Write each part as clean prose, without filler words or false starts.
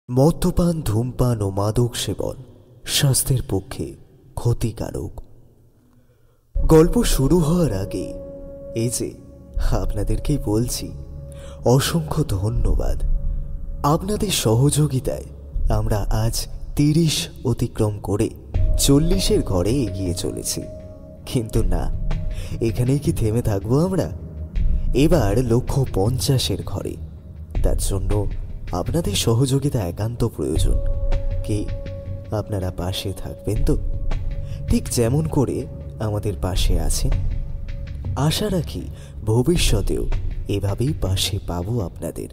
মদ্যপান, ধূমপান ও মাদক সেবন স্বাস্থ্যের পক্ষে ক্ষতিকারক। গল্প শুরু হওয়ার আগে এই যে আপনাদেরকেই বলছি অসংখ্য ধন্যবাদ। আপনাদের সহযোগিতায় আমরা আজ 30 অতিক্রম করে 40-এর ঘরে এগিয়ে চলেছি। কিন্তু না, এখানেই কি থেমে থাকবো আমরা? এবার লক্ষ্য 50-এর ঘরে। তার জন্য আপনাদের সহযোগিতা একান্ত প্রয়োজন। কি আপনারা পাশে থাকবেন তো? ঠিক যেমন করে আমাদের পাশে আছেন। আশা রাখি ভবিষ্যতেও এভাবেই পাশে পাবো আপনাদের।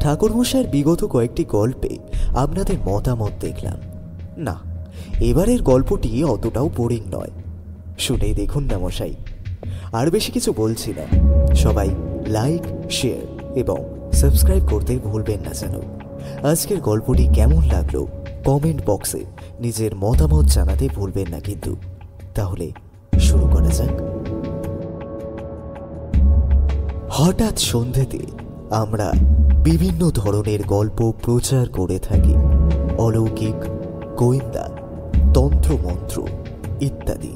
ঠাকুরমশাইয়ের বিগত কয়েকটি গল্পে আপনাদের মতামত দেখলাম। না, এবারের গল্পটি অতটাও বোরিং নয়। শুনেই দেখুন না মশাই। আর বেশি কিছু বলছি না। সবাই লাইক, শেয়ার এবং সাবস্ক্রাইব করতে ভুলবেন না যেন। আজকের গল্পটি কেমন লাগলো কমেন্ট বক্সে নিজের মতামত জানাতে ভুলবেন না কিন্তু। তাহলে শুরু করা যাক। হঠাৎ সন্ধ্যেতে আমরা বিভিন্ন ধরনের গল্প প্রচার করে থাকি। অলৌকিক, গোয়েন্দা, তন্ত্রমন্ত্র ইত্যাদি।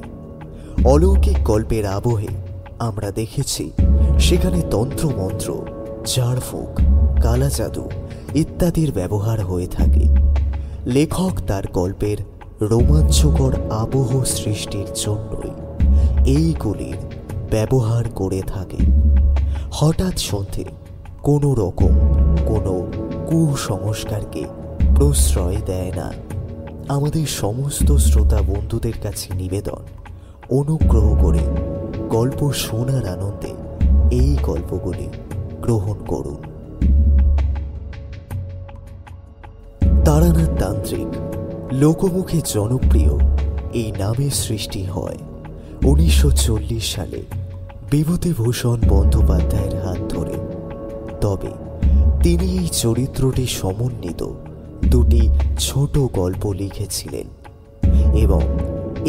অলৌকিক গল্পের আবহে আমরা দেখেছি সেখানে তন্ত্রমন্ত্র, ঝাড়ফুঁক, কালা জাদু ইত্যাদির ব্যবহার হয়ে থাকে। লেখক তার গল্পের রোমাঞ্চকর আবহ সৃষ্টির জন্যই এইগুলির ব্যবহার করে থাকে। হঠাৎ সন্ধে কোনো রকম কোনো কুসংস্কারকে প্রশ্রয় দেয় না। আমাদের সমস্ত শ্রোতা বন্ধুদের কাছে নিবেদন, অনুগ্রহ করে গল্প শোনার আনন্দে এই গল্পগুলি গ্রহণ করুন। তারানাথ তান্ত্রিক লোকমুখে জনপ্রিয় এই নামের সৃষ্টি হয় 1940 সালে বিভূতিভূষণ বন্দ্যোপাধ্যায়ের হাত ধরে। তবে তিনি এই চরিত্রটি সমন্বিত দুটি ছোট গল্প লিখেছিলেন এবং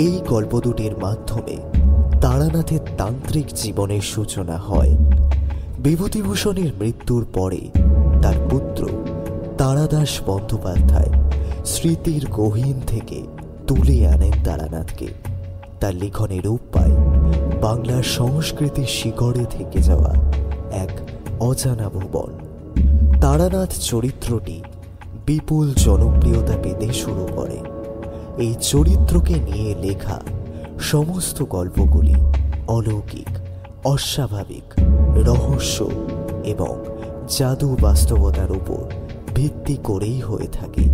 এই গল্প দুটির মাধ্যমে তারানাথের তান্ত্রিক জীবনের সূচনা হয়। বিভূতিভূষণের মৃত্যুর পরে তার পুত্র তারাদাস বন্দ্যোপাধ্যায় স্মৃতির গহীন থেকে তুলে আনেন তারানাথকে। তার লিখনে রূপ পায় বাংলার সংস্কৃতির শিকড়ে থেকে যাওয়া এক অজানা ভুবন। তারানাথ চরিত্রটি বিপুল জনপ্রিয়তা পেতে শুরু করে। এই চরিত্রকে নিয়ে লেখা সমস্ত গল্পগুলি অলৌকিক, অস্বাভাবিক, রহস্য এবং জাদু বাস্তবতার উপর ভিত্তি করেই হয়ে থাকে।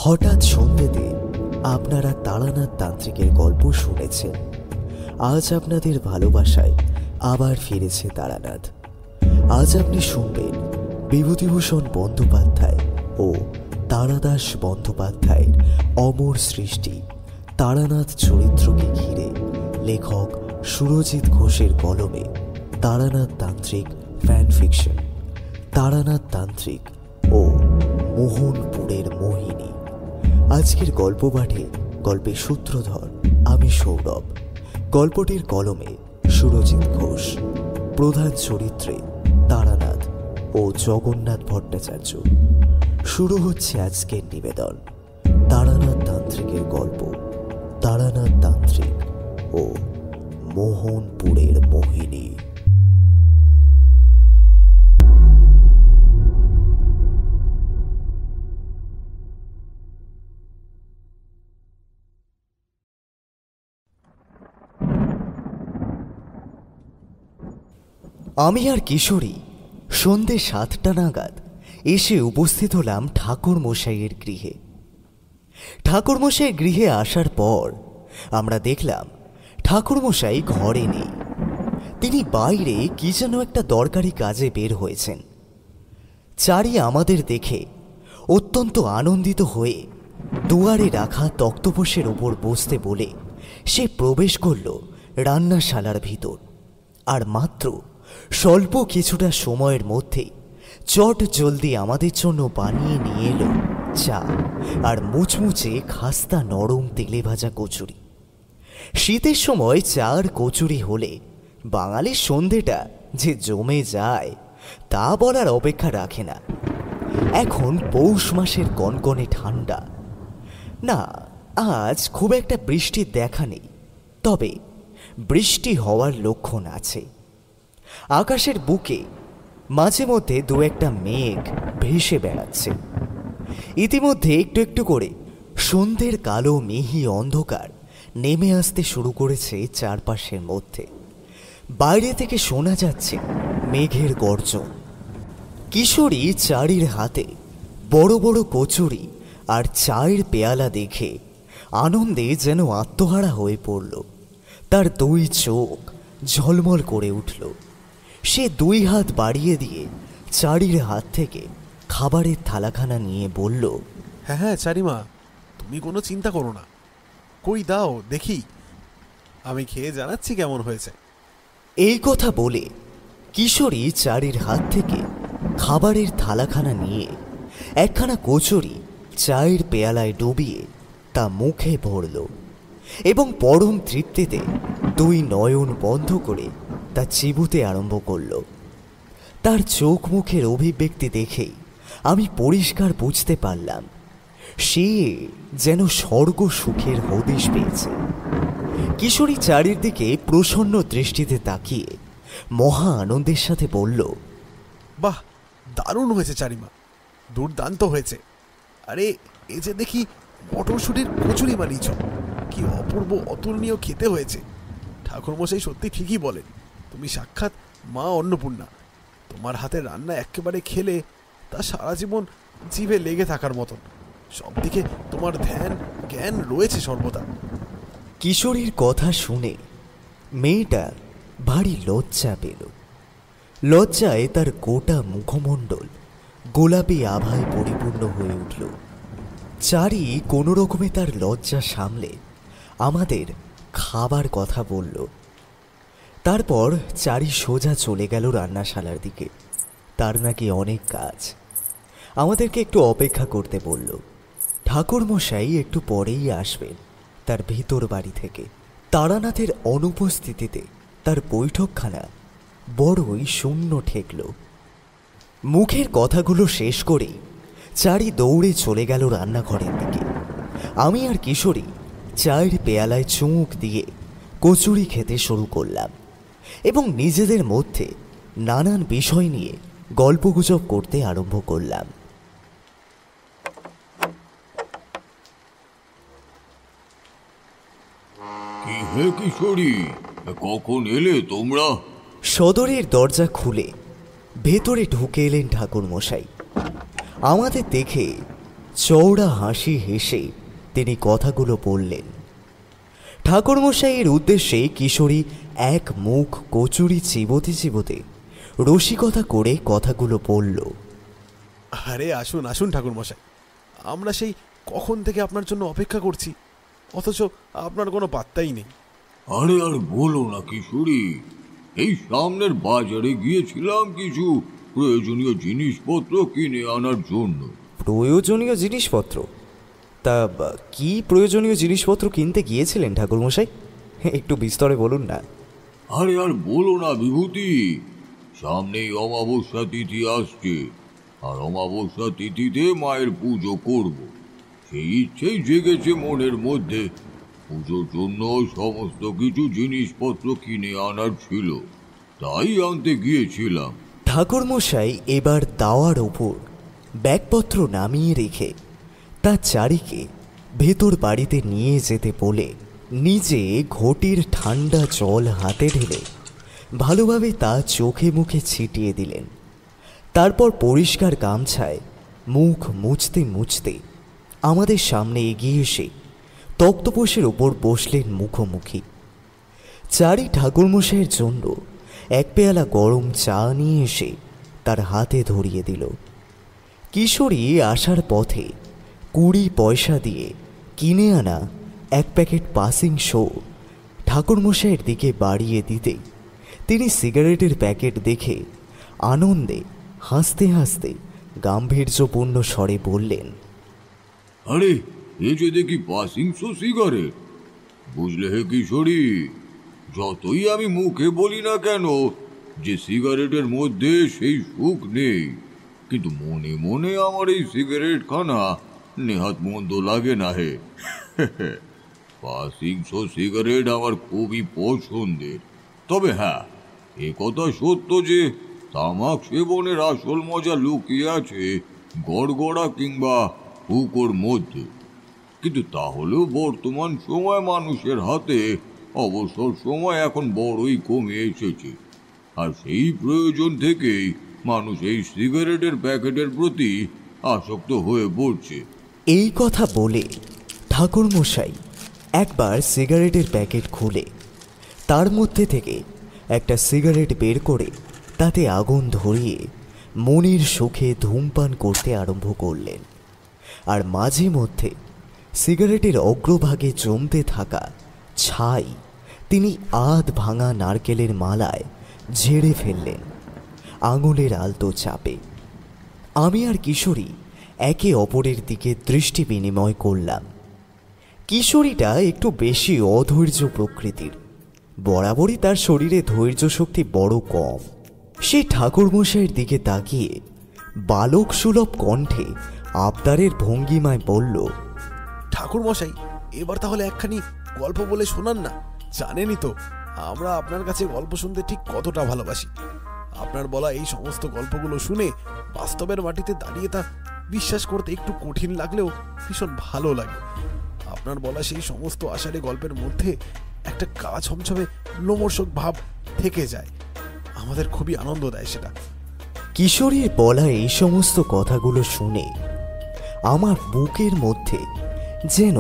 হঠাৎ সন্ধ্যেতে আপনারা তারানাথ তান্ত্রিকের গল্প শুনেছেন। আজ আপনাদের ভালোবাসায় আবার ফিরেছে তারানাথ। আজ আপনি শুনবেন বিভূতিভূষণ বন্দ্যোপাধ্যায় ও তারাদাস বন্দ্যোপাধ্যায়ের অমর সৃষ্টি তারানাথ চরিত্রকে ঘিরে লেখক সুরজিৎ ঘোষের কলমে তারানাথ তান্ত্রিক ফ্যান ফিকশন, তারানাথ তান্ত্রিক ও মোহনপুরের মোহিনী। আজকের গল্প পাঠে গল্পের সূত্রধর আমি সৌরভ। গল্পটির কলমে সুরজিৎ ঘোষ। প্রধান চরিত্রে তারানাথ ও জগন্নাথ ভট্টাচার্য। শুরু হচ্ছে আজকের নিবেদন তারানাথ তান্ত্রিকের গল্প তারানাথ তান্ত্রিক ও মোহনপুরের মোহিনী। আমি আর কিশোরী সন্ধ্যে 7টা নাগাদ এসে উপস্থিত হলাম ঠাকুরমশাইয়ের গৃহে। ঠাকুরমশাইয়ের গৃহে আসার পর আমরা দেখলাম ঠাকুরমশাই ঘরে নেই। তিনি বাইরে কি যেন একটা দরকারি কাজে বের হয়েছেন। চারি আমাদের দেখে অত্যন্ত আনন্দিত হয়ে দুয়ারে রাখা তক্তপোষের ওপর বসতে বলে সে প্রবেশ করল রান্নাশালার ভিতর। আর মাত্র স্বল্প কিছুটা সময়ের মধ্যেই চট জলদি আমাদের জন্য বানিয়ে নিয়ে এলো চা আর মুচমুচে খাস্তা নরম তেলে ভাজা কচুরি। শীতের সময় চা আর কচুরি হলে বাঙালির সন্ধেটা যে জমে যায় তা বলার অপেক্ষা রাখে না। এখন পৌষ মাসের কনকনে ঠান্ডা। না, আজ খুব একটা বৃষ্টির দেখা নেই, তবে বৃষ্টি হওয়ার লক্ষণ আছে। আকাশের বুকে মাঝে মধ্যে দু একটা মেঘ ভেসে বেড়াচ্ছে। ইতিমধ্যে একটু একটু করে সন্ধ্যের কালো মিহি অন্ধকার নেমে আসতে শুরু করেছে চারপাশের মধ্যে। বাইরে থেকে শোনা যাচ্ছে মেঘের গর্জন। কিশোরী চারির হাতে বড় বড় কচুরি আর চায়ের পেয়ালা দেখে আনন্দে যেন আত্মহারা হয়ে পড়ল। তার দুই চোখ ঝলমল করে উঠল। সে দুই হাত বাড়িয়ে দিয়ে চারির হাত থেকে খাবারের থালাখানা নিয়ে বলল, হ্যাঁ হ্যাঁ চারিমা, তুমি কোনো চিন্তা করো না। কই দাও দেখি, আমি খেয়ে জানাচ্ছি কেমন হয়েছে। এই কথা বলে কিশোরী চারির হাত থেকে খাবারের থালাখানা নিয়ে একখানা কচুরি চায়ের পেয়ালায় ডুবিয়ে তা মুখে ভরল এবং পরম তৃপ্তিতে দুই নয়ন বন্ধ করে তা চিবুতে আরম্ভ করল। তার চোখ মুখের অভিব্যক্তি দেখেই আমি পরিষ্কার বুঝতে পারলাম সে যেন স্বর্গ সুখের হদিশ পেয়েছে। কিশোরী চারিদিকে প্রসন্ন দৃষ্টিতে তাকিয়ে মহা আনন্দের সাথে বলল, বাহ, দারুণ হয়েছে চারিমা, দুর্দান্ত হয়েছে। আরে এই যে দেখি মটরশুটির কচুরি বানিয়েছ, কি অপূর্ব অতুলনীয় খেতে হয়েছে। ঠাকুরমশাই সত্যি ঠিকই বলেন, তুমি সাক্ষাৎ মা অন্নপূর্ণা। তোমার হাতের রান্না একেবারে খেলে তা সারা জীবন জিভে লেগে থাকার মতন। সব দিকে তোমার ধ্যান জ্ঞান রয়েছে সর্বদা। কিশোরীর কথা শুনে মেয়েটা ভারী লজ্জা পেল। লজ্জায় তার গোটা মুখমণ্ডল গোলাপি আভায় পরিপূর্ণ হয়ে উঠল। চারি কোনো রকমে তার লজ্জা সামলে আমাদের খাবার কথা বলল। তারপর চারি সোজা চলে গেল রান্নাশালার দিকে। তার নাকি অনেক কাজ। আমাদেরকে একটু অপেক্ষা করতে বলল। ঠাকুরমশাই একটু পরেই আসবেন তার ভিতর বাড়ি থেকে। তারানাথের অনুপস্থিতিতে তার বৈঠকখানা বড়ই শূন্য ঠেকল। মুখের কথাগুলো শেষ করেই চারি দৌড়ে চলে গেল রান্নাঘরের দিকে। আমি আর কিশোরী চায়ের পেয়ালায় চুমুক দিয়ে কচুরি খেতে শুরু করলাম এবং নিজেদের মধ্যে নানান বিষয় নিয়ে গল্পগুজব করতে আরম্ভ করলাম। কি হে কিশোরী, কখন এলে তোমরা? সদরের দরজা খুলে ভেতরে ঢুকে এলেন ঠাকুরমশাই। আমাদের দেখে চওড়া হাসি হেসে তিনি কথাগুলো বললেন। ঠাকুরমশাইয়ের উদ্দেশ্যে কিশোরী এক মুখ কচুরি চিবোতে চিবোতে রসিকতা করে কথাগুলো বলল। আরে আসুন আসুন ঠাকুরমশাই, আমরা সেই কখন থেকে আপনার জন্য অপেক্ষা করছি, অথচ আপনার কোনো পাত্তাই নেই। আরে আর বলো না কিশোরী, এই সামনের বাজারে গিয়েছিলাম কিছু প্রয়োজনীয় জিনিসপত্র কিনে আনার জন্য। প্রয়োজনীয় জিনিসপত্র? তা কি প্রয়োজনীয় জিনিসপত্র কিনতে গিয়েছিলেন ঠাকুরমশাই? একটু বিস্তরে বলুন না। আরে আর বলো না বিভূতি, সামনেই অমাবস্যা তিথি আসছে, আর অমাবস্যা তিথিতে মায়ের পুজো করব, সেই ইচ্ছেই জেগেছে মনের মধ্যে। পুজোর জন্য সমস্ত কিছু জিনিসপত্র কিনে আনার ছিল, তাই আনতে গিয়েছিলাম। ঠাকুরমশাই এবার দাওয়ার ওপর ব্যাগপত্র নামিয়ে রেখে তার চারিকে ভেতর বাড়িতে নিয়ে যেতে বলে নিজে ঘটির ঠান্ডা জল হাতে ঢেলে ভালোভাবে তা চোখে মুখে ছিটিয়ে দিলেন। তারপর পরিষ্কার গামছায় মুখ মুছতে মুছতে আমাদের সামনে এগিয়ে এসে তক্তপোষের ওপর বসলেন মুখোমুখি। চারি ঠাকুরমশাইয়ের জন্য এক পেয়ালা গরম চা নিয়ে এসে তার হাতে ধরিয়ে দিল। কিশোরী আসার পথে 20 পয়সা দিয়ে কিনে আনা এক প্যাকেট পাসিং শো ঠাকুরমশাইয়ের দিকে বাড়িয়ে দিতেই তিনি সিগারেটের প্যাকেট দেখে আনন্দে হাসতে হাসতে গাম্ভীর্যপূর্ণ স্বরে বললেন, আরে এ যে দেখি পাসিং শো সিগারেট। বুঝলে হে কিশোরী, যতই আমি মুখে বলি না কেন যে সিগারেটের মধ্যে সেই সুখ নেই, কিন্তু মনে মনে আমার এই সিগারেট খানা নেহাত মন্দ লাগে না হে। পাসিং শো সিগারেট আমার খুবই পছন্দের। তবে হ্যাঁ, এ কথা সত্য যে তামাক সেবনের আসল মজা লুকিয়ে আছে গড়গড়া কিংবা হুকোর মধ্যে। কিন্তু তাহলেও বর্তমান সময় মানুষের হাতে অবসর সময় এখন বড়ই কমে এসেছে, আর সেই প্রয়োজন থেকেই মানুষ এই সিগারেটের প্যাকেটের প্রতি আসক্ত হয়ে পড়ছে। এই কথা বলে ঠাকুরমশাই একবার সিগারেটের প্যাকেট খুলে তার মধ্যে থেকে একটা সিগারেট বের করে তাতে আগুন ধরিয়ে মনের সুখে ধূমপান করতে আরম্ভ করলেন। আর মাঝে মধ্যে সিগারেটের অগ্রভাগে জমতে থাকা ছাই তিনি আধ ভাঙা নারকেলের মালায় ঝেড়ে ফেললেন আঙুলের আলতো চাপে। আমি আর কিশোরী একে অপরের দিকে দৃষ্টি বিনিময় করলাম। কিশোরীটা একটু বেশি অধৈর্য প্রকৃতির, বরাবরই তার শরীরে ধৈর্য শক্তি বড় কম। সে ঠাকুরমশাইয়ের দিকে তাকিয়ে বালক সুলভ কণ্ঠে আবদারের ভঙ্গিমায় বলল, ঠাকুরমশাই, এবার তাহলে একখানি গল্প বলে শোনান না। জানেনই তো আমরা আপনার কাছে গল্প শুনতে ঠিক কতটা ভালোবাসি। আপনার বলা এই সমস্ত গল্পগুলো শুনে বাস্তবের মাটিতে দাঁড়িয়ে তা বিশ্বাস করতে একটু কঠিন লাগলেও ভীষণ ভালো লাগে। আপনার বলা সেই সমস্ত আষাঢ়ে গল্পের মধ্যে একটা গা ছমছমে লোমর্ষক ভাব থেকে যায়, আমাদের খুবই আনন্দ দেয় সেটা। কিশোরীর বলা এই সমস্ত কথাগুলো শুনে আমার বুকের মধ্যে যেন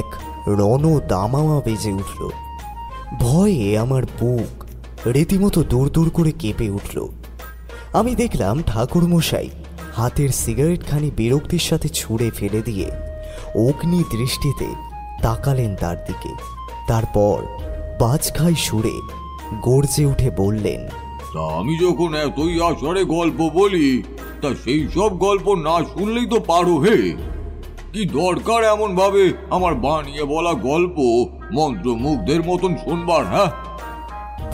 এক রণ দামামা বেজে উঠল। ভয়ে আমার বুক রীতিমতো দূর দূর করে কেঁপে উঠল। আমি দেখলাম ঠাকুরমশাই হাতের সিগারেটখানি বিরক্তির সাথে ছুঁড়ে ফেলে দিয়ে অগ্নি দৃষ্টিতে তাকালেন তার দিকে। তারপর বাজখাই সুরে গর্জে উঠে বললেন, তা আমি যখন এতই আষাঢ়ে গল্প বলি, তা সেই সব গল্প না শুনলেই তো পারো হে। কি দরকার এমন ভাবে আমার বানিয়ে বলা গল্প মন্ত্রমুগ্ধের মতন শুনবার? হ্যাঁ,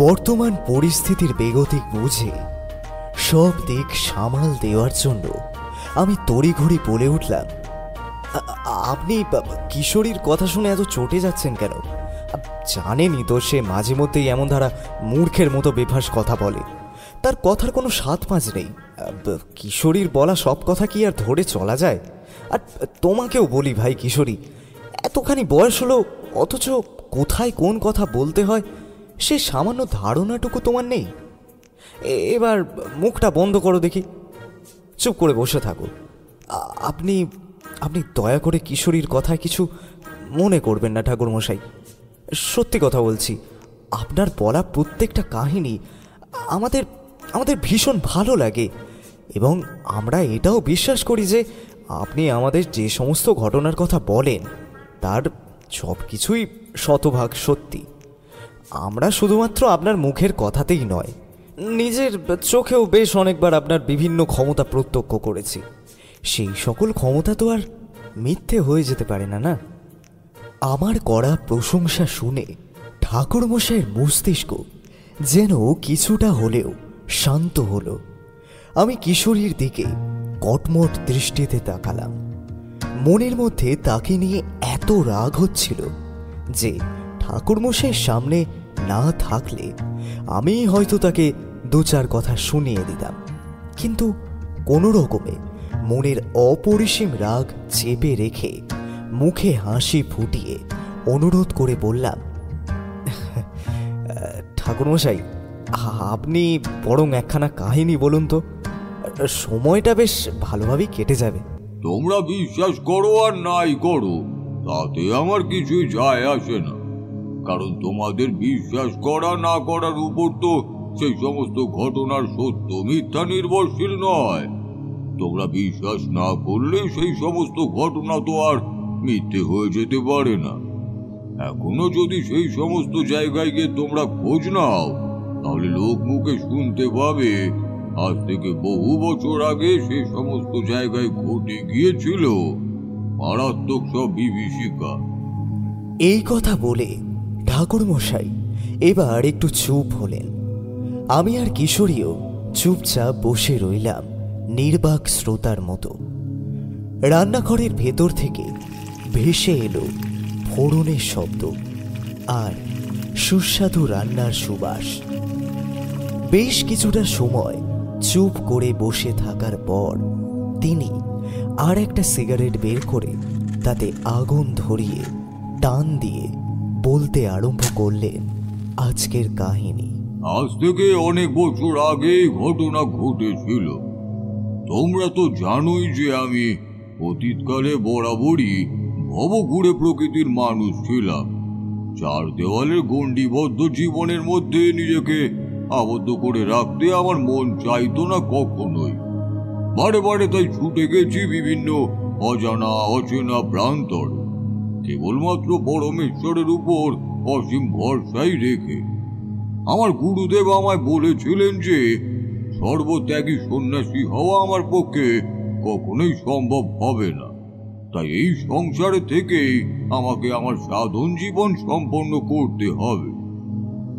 বর্তমান পরিস্থিতির বেগতিক বুঝে সব দিক সামাল দেওয়ার জন্য আমি তড়িঘড়ি বলে উঠলাম, আপনি কিশোরীর কথা শুনে এত চটে যাচ্ছেন কেন? জানেনই তো সে মাঝে মধ্যেই এমন ধারা মূর্খের মতো বেফাস কথা বলে, তার কথার কোনো স্বাদ পাঁচ নেই। কিশোরীর বলা সব কথা কি আর ধরে চলা যায়? আর তোমাকেও বলি ভাই কিশোরী, এতখানি বয়স হলো অথচ কোথায় কোন কথা বলতে হয় সে সামান্য ধারণাটুকু তোমার নেই। এবার মুখটা বন্ধ করো দেখি, চুপ করে বসে থাকো। আপনি আপনি দয়া করে কিশোরীর কথায় কিছু মনে করবেন না ঠাকুরমশাই। সত্যি কথা বলছি, আপনার বলা প্রত্যেকটা কাহিনী আমাদের আমাদের ভীষণ ভালো লাগে, এবং আমরা এটাও বিশ্বাস করি যে আপনি আমাদের যে সমস্ত ঘটনার কথা বলেন তার সব কিছুই শতভাগ সত্যি। আমরা শুধুমাত্র আপনার মুখের কথাতেই নয়, নিজের চোখেও বেশ অনেকবার আপনার বিভিন্ন ক্ষমতা প্রত্যক্ষ করেছি। সেই সকল ক্ষমতা তো আর মিথ্যে হয়ে যেতে পারে না, না? আমার করা প্রশংসা শুনে ঠাকুরমশাইয়ের মস্তিষ্ক যেন কিছুটা হলেও শান্ত হলো। আমি কিশোরীর দিকে কটমট দৃষ্টিতে তাকালাম। মনের মধ্যে তাকে নিয়ে এত রাগ হচ্ছিল যে ঠাকুরমশাইয়ের সামনে না থাকলে আমি হয়তো তাকে দু চার কথা শুনিয়ে দিতাম, কিন্তু কোনো রকমে মনের অপরিসীম রাগ চেপে রেখে মুখে হাসি ফুটিয়ে অনুরোধ করে বললাম, ঠাকুরমশাই, আপনি বরং একখানা কাহিনী বলুন তো, সময়টা বেশ ভালোভাবেই কেটে যাবে। তোমরা বিশ্বাস করো আর নাই করো, তাতে আমার কিছুই যায় আসে না। কারণ তোমাদের বিশ্বাস করা না করার উপর তো সেই সমস্ত ঘটনার সত্য মিথ্যা নির্ভরশীল নয়। তোমরা বিশ্বাস না করলে সেই সমস্ত ঘটনা তো আর মিথ্যে হয়ে যেতে পারে না। এখনো যদি সেই সমস্ত জায়গায় গিয়ে তোমরা খোঁজ নাও, তাহলে লোক মুখে শুনতে পাবে আজ থেকে বহু বছর আগে সে সমস্ত জায়গায় ঘটে গিয়েছিল মারাত্মক সব বিভীষিকা। এই কথা বলে ঠাকুরমশাই এবার একটু চুপ হলেন। আমি আর কিশোরীও চুপচাপ বসে রইলাম নির্বাক শ্রোতার মতো। রান্নাঘরের ভেতর থেকে ভেসে এলো ফোড়নের শব্দ আর সুস্বাদু রান্নার সুবাস। বেশ কিছুটা সময় চুপ করে বসে থাকার পর তিনি আর একটা সিগারেট বের করে তাতে আগুন ধরিয়ে টান দিয়ে বলতে আরম্ভ করলেন আজকের কাহিনী। আজ থেকে অনেক বছর আগে ঘটনা ঘটেছিল। তোমরা তো জানোই যে আমি অতীতকালে বরাবরই ভবঘুরে প্রকৃতির মানুষ ছিলাম। চার দেওয়ালের গণ্ডিবদ্ধ জীবনের মধ্যে নিজেকে আবদ্ধ করে রাখতে আমার মন চাইতো না কখনোই। বারে বারে তাই ছুটে গেছি বিভিন্ন অজানা অচেনা প্রান্তর, কেবলমাত্র পরমেশ্বরের উপর অসীম ভরসাই রেখে। আমার গুরুদেব আমায় বলেছিলেন যে সর্বত্যাগী সন্ন্যাসী হওয়া আমার পক্ষে কখনোই সম্ভব হবে না, তাই এই সংসারে থেকেই আমাকে আমার সাধন জীবন সম্পন্ন করতে হবে।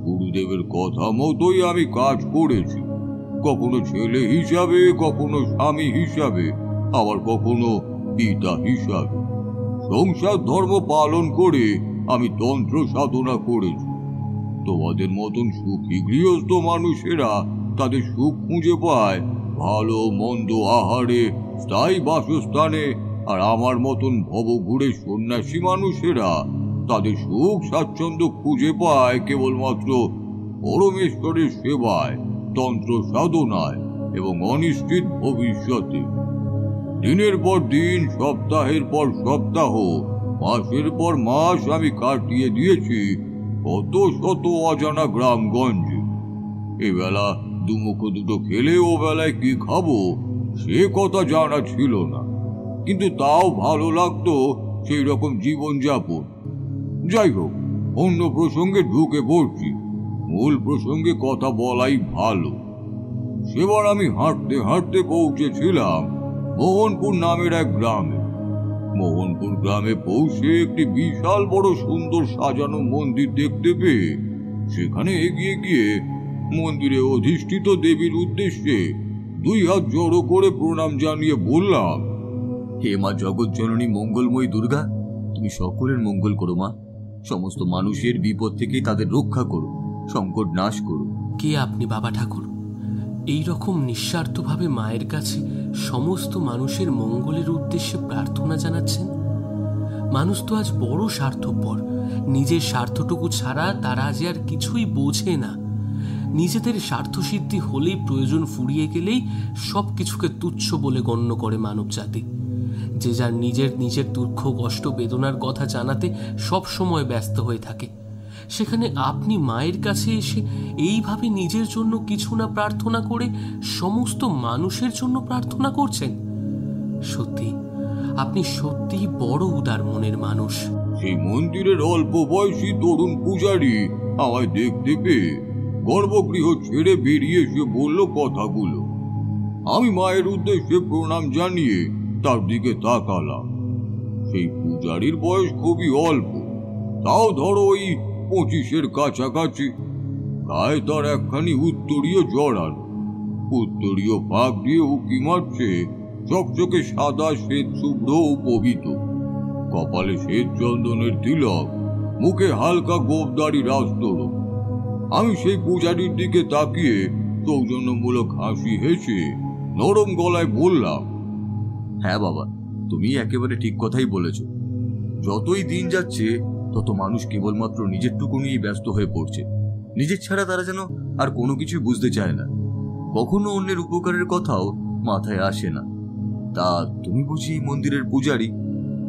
গুরুদেবের কথা মতোই আমি কাজ করেছি, কখনো ছেলে হিসাবে, কখনো স্বামী হিসাবে, আবার কখনো পিতা হিসাবে। সংসার ধর্ম পালন করে আমি তন্ত্র সাধনা করেছি। তোমাদের মতন সুখী গৃহস্থ মানুষেরা তাদের সুখ খুঁজে পায় ভালো মন্দ আহারে, স্থায়ী বাসস্থানে, আর আমার মতন ভবঘুরে সন্ন্যাসী মানুষেরা তাদের সুখ স্বাচ্ছন্দ্য খুঁজে পায় কেবলমাত্র পরমেশ্বরের সেবায়, তন্ত্র সাধনায় এবং অনিশ্চিত ভবিষ্যতে। দিনের পর দিন, সপ্তাহের পর সপ্তাহ, মাসের পর মাস আমি কাটিয়ে দিয়েছি কত শত অজানা গ্রামগঞ্জে। এবেলা দুমুখো দুটো খেলে ও বেলায় কি খাবো সে কথা জানা ছিল না, কিন্তু তাও ভালো লাগতো সেই রকম জীবনযাপন। যাই হোক, অন্য প্রসঙ্গে ঢুকে পড়ছি, মূল প্রসঙ্গে কথা বলাই ভালো। সেবার আমি হাঁটতে হাঁটতে পৌঁছেছিলাম মোহনপুর নামের এক গ্রামে। মোহনপুর গ্রামে পৌঁছে একটি বিশাল বড় সুন্দর সাজানো মন্দির দেখতে পেয়ে সেখানে এগিয়ে গিয়ে মন্দিরে অধিষ্ঠিত দেবীর উদ্দেশ্যে দুই হাত জড়ো করে প্রণাম জানিয়ে বললাম, হে মা জগৎজননী মঙ্গলময়ী দুর্গা, তুমি সকলের মঙ্গল করো মা। সমস্ত মানুষের বিপদ থেকে তাদের রক্ষা করো, সংকট নাশ করো। কে আপনি বাবা ঠাকুর? এই রকম নিঃস্বার্থভাবে মায়ের কাছে সমস্ত মানুষের মঙ্গলের উদ্দেশ্যে প্রার্থনা জানাচ্ছেন? মানুষ তো আজ বড় স্বার্থপর, নিজের স্বার্থটুকু ছাড়া তারা যে আর কিছুই বোঝে না। নিজেদের স্বার্থসিদ্ধি হলেই, প্রয়োজন ফুরিয়ে গেলেই সব কিছুকে তুচ্ছ বলে গণ্য করে মানব জাতি। যে যার নিজের নিজের দুঃখ কষ্ট বেদনার কথা জানাতে সব সময় ব্যস্ত হয়ে থাকে, সেখানে আপনি মায়ের কাছে এসে এইভাবে নিজের জন্য কিছু না প্রার্থনা করে সমস্ত মানুষের জন্য প্রার্থনা করছেন। সত্যি আপনি সত্যি বড় উদার মনের মানুষ। সেই মন্দিরের অল্প বয়সী তরুণ পূজারী আমায় দেখতে পেয়ে গর্ভগৃহ ছেড়ে বেরিয়ে এসে বলল কথাগুলো। আমি মায়ের উদ্দেশ্যে প্রণাম জানিয়ে তার দিকে তাকালাম। সেই পূজারীর বয়স খুবই অল্প, তাও ধরো ওই 25-এর কাছাকাছি। গায়ে তার একখানি উত্তরীয় জড়ানো, উত্তরীয় ফাঁক দিয়ে উঁকি মারছে চকচকে সাদা শ্বেত শুভ্র উপহিত, কপালে শ্বেত চন্দনের তিলক, মুখে হালকা গোপদারি রাস্তরক। আমি সেই পূজারীর দিকে তাকিয়ে সৌজন্যমূলক হাসি হেসে নরম গলায় বললাম, হ্যাঁ বাবা, তুমি একেবারে ঠিক কথাই বলেছ। যতই দিন যাচ্ছে তত মানুষ কেবলমাত্র নিজেরটুকু নিয়ে ব্যস্ত হয়ে পড়ছে। নিজের ছাড়া তারা যেন আর কোনো কিছু বুঝতে চায় না, কখনো অন্যের উপকারের কথাও মাথায় আসে না। তা তুমি বুঝি মন্দিরের পূজারী?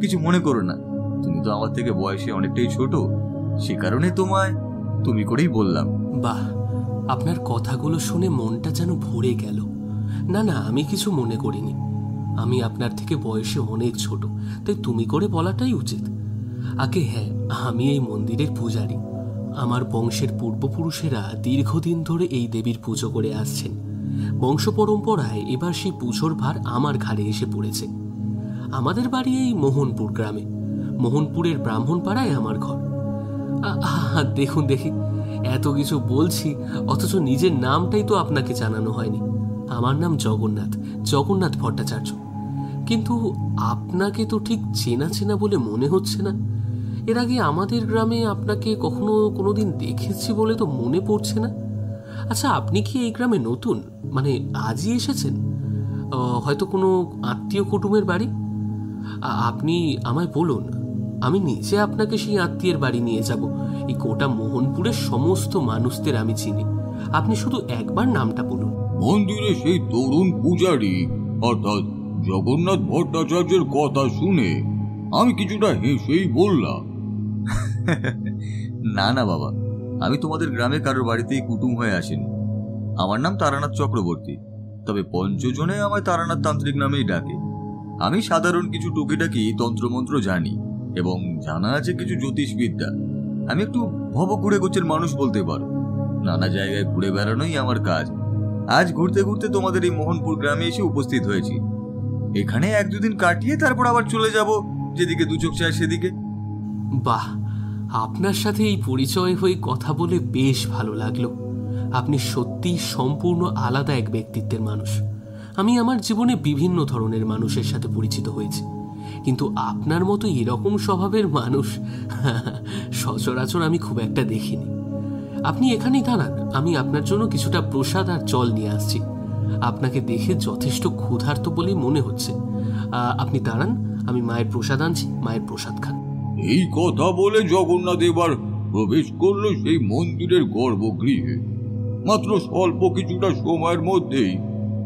কিছু মনে করো না, তুমি তো আমার থেকে বয়সে অনেকটাই ছোট, সে কারণে তোমায় তুমি করেই বললাম। বাহ, আপনার কথাগুলো শুনে মনটা যেন ভরে গেল। না না, আমি কিছু মনে করিনি। আমি আপনার থেকে বয়সে অনেক ছোট, তাই তুমি করে বলাটাই উচিত। আগে হ্যাঁ, আমি এই মন্দিরের পূজারী। আমার বংশের পূর্বপুরুষেরা দীর্ঘদিন ধরে এই দেবীর পুজো করে আসছেন। বংশ পরম্পরায় এবার সেই পুজোর ভার আমার ঘাড়ে এসে পড়েছে। আমাদের বাড়ি এই মোহনপুর গ্রামে। মোহনপুরের ব্রাহ্মণ পাড়ায় আমার ঘর। দেখুন দেখি, এত কিছু বলছি অথচ নিজের নামটাই তো আপনাকে জানানো হয়নি। আমার নাম জগন্নাথ ভট্টাচার্য। কিন্তু আপনাকে তো ঠিক চেনা চেনা বলে মনে হচ্ছে না। এর আগে আমাদের গ্রামে আপনাকে কখনো কোনোদিন দেখেছি বলে তো মনে পড়ছে না। আচ্ছা, আপনি কি এই গ্রামে নতুন, মানে আজই এসেছেন? হয়তো কোনো আত্মীয় কুটুমের বাড়ি? আপনি আমায় বলুন, আমি নিজে আপনাকে সেই আত্মীয়ের বাড়ি নিয়ে যাব। এই গোটা মোহনপুরের সমস্ত মানুষদের আমি চিনি। আপনি শুধু একবার নামটা বলুন। মন্দিরে সেই তরুণ পূজারী অর্থাৎ জগন্নাথ ভট্টাচার্যের কথা শুনে আমি কিছুটা হেসেই বললাম, না না বাবা, আমি তোমাদের গ্রামে কারোর বাড়িতেই কুটুম হয়ে আসিনি। আমার নাম তারানাথ চক্রবর্তী, তবে পঞ্চজনে আমায় তারানাথ তান্ত্রিক নামেই ডাকে। আমি সাধারণ কিছু টুকিটাকি তন্ত্রমন্ত্র জানি এবং জানা আছে কিছু জ্যোতিষবিদ্যা। আমি একটু ভবঘুরে গোছের মানুষ বলতে পারো। নানা জায়গায় ঘুরে বেড়ানোই আমার কাজ। আজ ঘুরতে ঘুরতে তোমাদের এই মোহনপুর গ্রামে এসে উপস্থিত হয়েছি। এখানে 1-2 দিন কাটিয়ে তারপর আবার চলে যাব যেদিকে দু চোখ চায় সেদিকে। বাহ, আপনার সাথে এই পরিচয় হয়ে কথা বলে বেশ ভালো লাগলো। আপনি সত্যি সম্পূর্ণ আলাদা এক ব্যক্তিত্বের মানুষ। আমি আমার জীবনে বিভিন্ন ধরনের মানুষের সাথে পরিচিত হয়েছি, কিন্তু আপনার মতো এরকম স্বভাবের মানুষ সচরাচর আমি খুব একটা দেখিনি। আপনি এখানেই দাঁড়ান, আমি আপনার জন্য কিছুটা প্রসাদ আর জল নিয়ে আসছি। আপনাকে দেখে যথেষ্ট ক্ষুধার্ত বলেই মনে হচ্ছে। আপনি দাঁড়ান, আমি মায়ের প্রসাদ আনছি, মায়ের প্রসাদ খান। এই কথা বলে জগন্নাথ এবার প্রবেশ করলো সেই মন্দিরের গর্ভগৃহে। মাত্র স্বল্প কিছুটা সময়ের মধ্যেই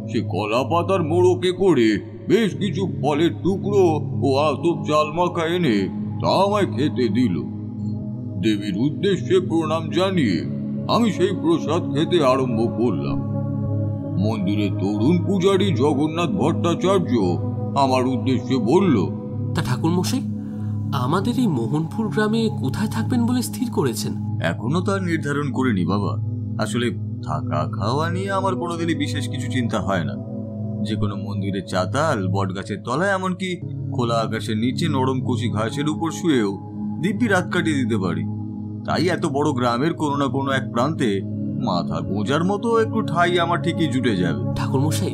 সে কলা পাতার মোড়কে করে বেশ কিছু ফলের টুকরো ও আতপ চাল মাখা এনে তা আমায় খেতে দিল। দেবীর উদ্দেশ্যে প্রণাম জানিয়ে আমি সেই প্রসাদ খেতে আরম্ভ করলাম। মন্দিরের তরুণ পূজারী জগন্নাথ ভট্টাচার্য আমার উদ্দেশ্যে বলল, তা ঠাকুর মশাই, আমাদের এই মোহনপুর গ্রামে কোথায় থাকবেন বলে স্থির করেছেন? এখনো তার নির্ধারণ করিনি বাবা। আসলে থাকা খাওয়া নিয়ে আমার কোনোদিনই বিশেষ কিছু চিন্তা হয় না। যে কোনো মন্দিরের চাতাল, বটগাছের তলায়, এমনকি খোলা আকাশের নিচে নরম কচি ঘাসের উপর শুয়েও দিব্যি রাত কাটিয়ে দিতে পারি। তাই এত বড় গ্রামের কোনো না কোনো এক প্রান্তে মাথা গোঁজার মতো একটু ঠাই আমার ঠিকই জুটে যাবে। ঠাকুর মশাই,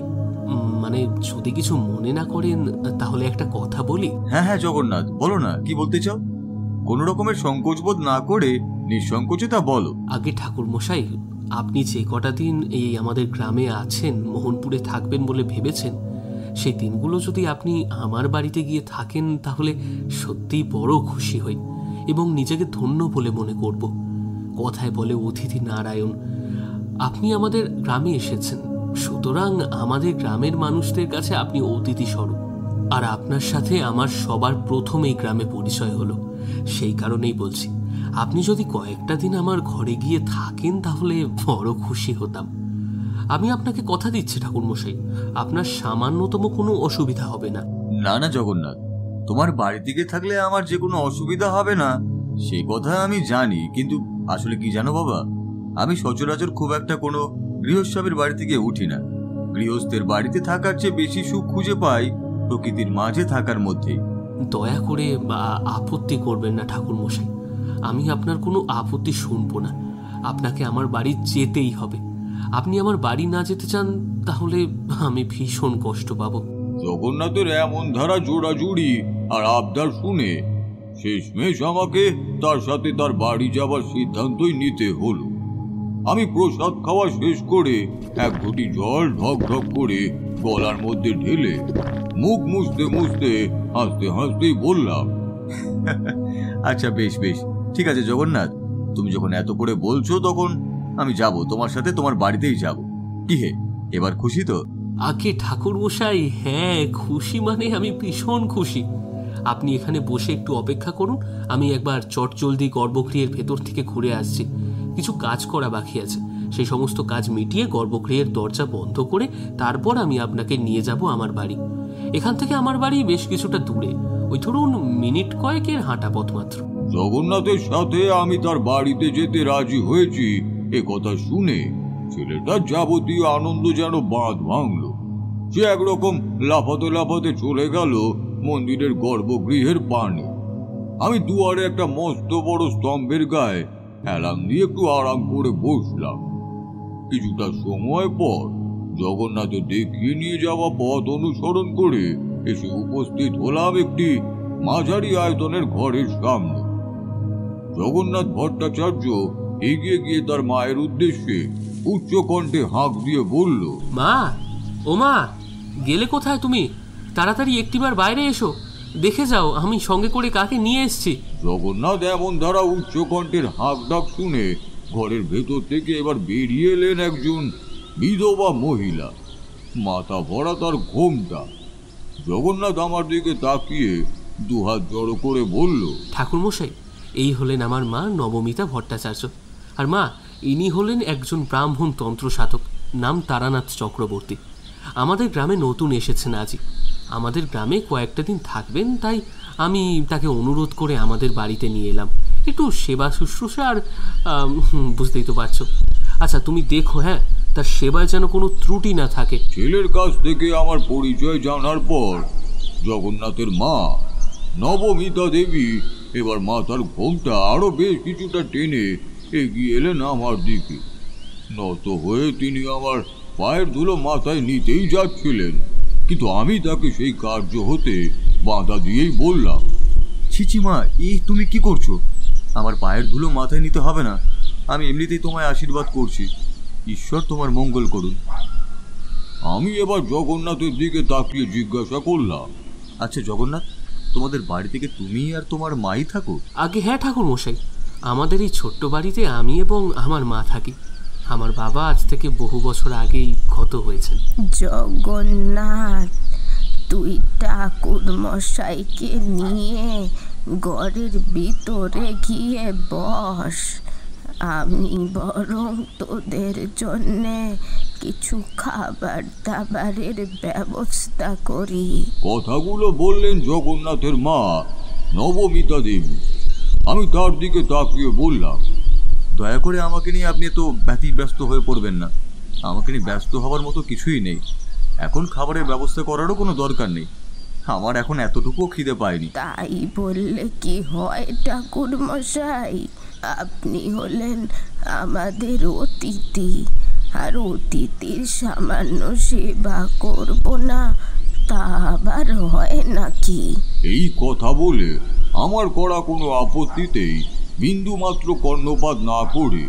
মানে যদি কিছু মনে না করেন তাহলে একটা কথা বলি। হ্যাঁ হ্যাঁ জগন্নাথ, বলো না, কি বলতে চাও? কোনো রকমের সংকোচবোধ না করে নিঃসংকোচে তা বলো। আগে ঠাকুর মশাই, আপনি যে কটা দিন এই আমাদের গ্রামে আছেন, মোহনপুরে থাকবেন বলে ভেবেছেন, সেই দিনগুলো যদি আপনি আমার বাড়িতে গিয়ে থাকেন তাহলে সত্যিই বড় খুশি হই এবং নিজেকে ধন্য বলে মনে করব। কথায় বলে অতিথি নারায়ণ। আপনি আমাদের গ্রামে এসেছেন, সুতরাং আমাদের গ্রামের মানুষদের কাছে আপনি অতিথি স্বরূপ। আর আপনার সাথে আমার সবার প্রথম এই গ্রামে পরিচয় হলো, সেই কারণেই বলছি, আপনি যদি কয়েকটা দিন আমার ঘরে গিয়ে থাকেন তাহলে বড় খুশি হতাম। আমি আপনাকে কথা দিচ্ছি ঠাকুর মশাই, আপনার সামান্যতম কোনো অসুবিধা হবে না। না না জগন্নাথ, তোমার বাড়ি থেকে থাকলে আমার যে কোনো অসুবিধা হবে না সেই কথা আমি জানি, কিন্তু আসলে কি জানো বাবা, আমি সচরাচর খুব একটা কোনো গৃহস্বামীর বাড়ি থেকে উঠি না। গৃহস্থের বাড়িতে থাকার চেয়ে বেশি সুখ খুঁজে পাই প্রকৃতির মাঝে থাকার মধ্যেই। দয়া করে আপত্তি করবেন না ঠাকুর মশাই, আমি আপনার কোনো আপত্তি শুনবো না। আপনাকে আমার বাড়ি যেতেই হবে। আপনি আমার বাড়ি না যেতে চান তাহলে আমি ভীষণ কষ্ট পাবো। জগন্নাথের এমন ধারা জোড়াজুড়ি আর আবদার শুনে শেষমেশ আমাকে তার সাথে তার বাড়ি যাবার সিদ্ধান্তই নিতে হলো। আমি প্রসাদ খাওয়া শেষ করে এক ঘটি জল ঢক ঢক করে গলার মধ্যে ঢেলে মুখ মুছতে মুছতে হাসতে হাসতেই বললাম, আচ্ছা বেশ বেশ, ঠিক আছে জগন্নাথ, তুমি যখন এত করে বলছো তখন আমি যাব, তোমার সাথে তোমার বাড়িতেই যাব। কি হে, এবার খুশি তো? আগে ঠাকুর মশাই, হ্যাঁ খুশি, মানে আমি ভীষণ খুশি। আপনি এখানে বসে একটু অপেক্ষা করুন, আমি একবার চটজলদি গর্ভগৃহের ভেতর থেকে ঘুরে আসছি। কিছু কাজ করা বাকি আছে, সেই সমস্ত কাজ মিটিয়ে গর্ভগৃহের দরজা বন্ধ করে তারপর আমি আপনাকে নিয়ে যাব আমার বাড়ি। এখান থেকে আমার বাড়ি বেশ কিছুটা দূরে, ওই ধরুন মিনিট কয়েকের হাঁটা পথ মাত্র। জগন্নাথের সাথে আমি তার বাড়িতে যেতে রাজি হয়েছি এ কথা শুনে ছেলেটার যাবতীয় আনন্দ যেন বাঁধ ভাঙল। সে একরকম লাফাতে লাফাতে চলে গেল মন্দিরের গর্ভগৃহের পানে। আমি দুয়ারে একটা মস্ত বড় স্তম্ভের গায়ে হেলান দিয়ে একটু আরাম করে বসলাম। কিছুটা সময় পর জগন্নাথের দেখিয়ে নিয়ে যাওয়া পথ অনুসরণ করে এসে উপস্থিত হলাম একটি মাঝারি আয়তনের ঘরের সামনে। জগন্নাথ ভট্টাচার্য এগিয়ে গিয়ে তার মায়ের উদ্দেশ্যে উচ্চ কণ্ঠে হাঁক দিয়ে বলল, মা, ও মা, গেলে কোথায় তুমি? তাড়াতাড়ি একটিবার বাইরে এসো, দেখে যাও আমি সঙ্গে করে কাকে নিয়ে এসছি। জগন্নাথ এমন ধারা উচ্চ কণ্ঠের হাঁক ডাক শুনে ঘরের ভেতর থেকে এবার বেরিয়ে এলেন একজন বিধবা মহিলা, মাথা ভরা তার ঘোমটা। জগন্নাথ আমার দিকে তাকিয়ে দুহাত জড়ো করে বলল, ঠাকুরমশাই, এই হলেন আমার মা নবমিতা ভট্টাচার্য। আর মা, ইনি হলেন একজন ব্রাহ্মণ তন্ত্র সাধক, নাম তারানাথ চক্রবর্তী। আমাদের গ্রামে নতুন এসেছেন আজই। আমাদের গ্রামে কয়েকটা দিন থাকবেন, তাই আমি তাকে অনুরোধ করে আমাদের বাড়িতে নিয়ে এলাম। একটু সেবা শুশ্রূষা আর বুঝতেই তো পারছো। আচ্ছা, তুমি দেখো, হ্যাঁ, তার সেবায় যেন কোনো ত্রুটি না থাকে। ছেলের কাছ থেকে আমার পরিচয় জানার পর জগন্নাথের মা নবমিতা দেবী এবার মাথার ঘোমটা আরো বেশ কিছুটা টেনে এগিয়ে এলেন আমার দিকে। নত হয়ে তিনি আমার পায়ের ধুলো মাথায় নিতেই যাচ্ছিলেন, কিন্তু আমি তাকে সেই কার্য হতে বাধা দিয়েই বললাম, ছিচি মা, এই তুমি কি করছো? আমার পায়ের ধুলো মাথায় নিতে হবে না, আমি এমনিতেই তোমায় আশীর্বাদ করছি। ঈশ্বর তোমার মঙ্গল করুন। আমি এবার জগন্নাথের দিকে তাকিয়ে জিজ্ঞাসা করলাম, আচ্ছা জগন্নাথ, তোমাদের বাড়ি থেকে তুমি আর তোমার মাই থাকো? আগে হ্যাঁ ঠাকুরমশাই, আমাদের এই ছোট্ট বাড়িতে আমি এবং আমার মা থাকি। আমার বাবা আজ থেকে বহু বছর আগেই গত হয়েছেন। জগন্নাথ, তুই ঠাকুর মশাইকে নিয়ে ঘরের ভিতরে গিয়ে বস, আমি বরং তোদের জন্যে কিছু খাবার দাবারের ব্যবস্থা করি। কথাগুলো বললেন জগন্নাথের মা নবমিতা দেবী। আমি তার দিকে তাকিয়ে বললাম, দয়া করে আমাকে নিয়ে আপনি তো ব্যতিব্যস্ত হয়ে পড়বেন না। আমাকে নিয়ে ব্যস্ত হওয়ার মতো কিছুই নেই। এখন খাবারের ব্যবস্থা করারও কোনো দরকার নেই। আমার এখন এতটুকুও খিদে পায়নি। তাই বললে কি হয় ঠাকুর মশাই? আপনি হলেন আমাদের অতিথি, আর অতিথির সামান্য সেবা করব না, তা আবার হয় নাকি? এই কথা বলে আমার করা কোনো আপত্তিতেই বিন্দু মাত্র কর্ণপাত না করে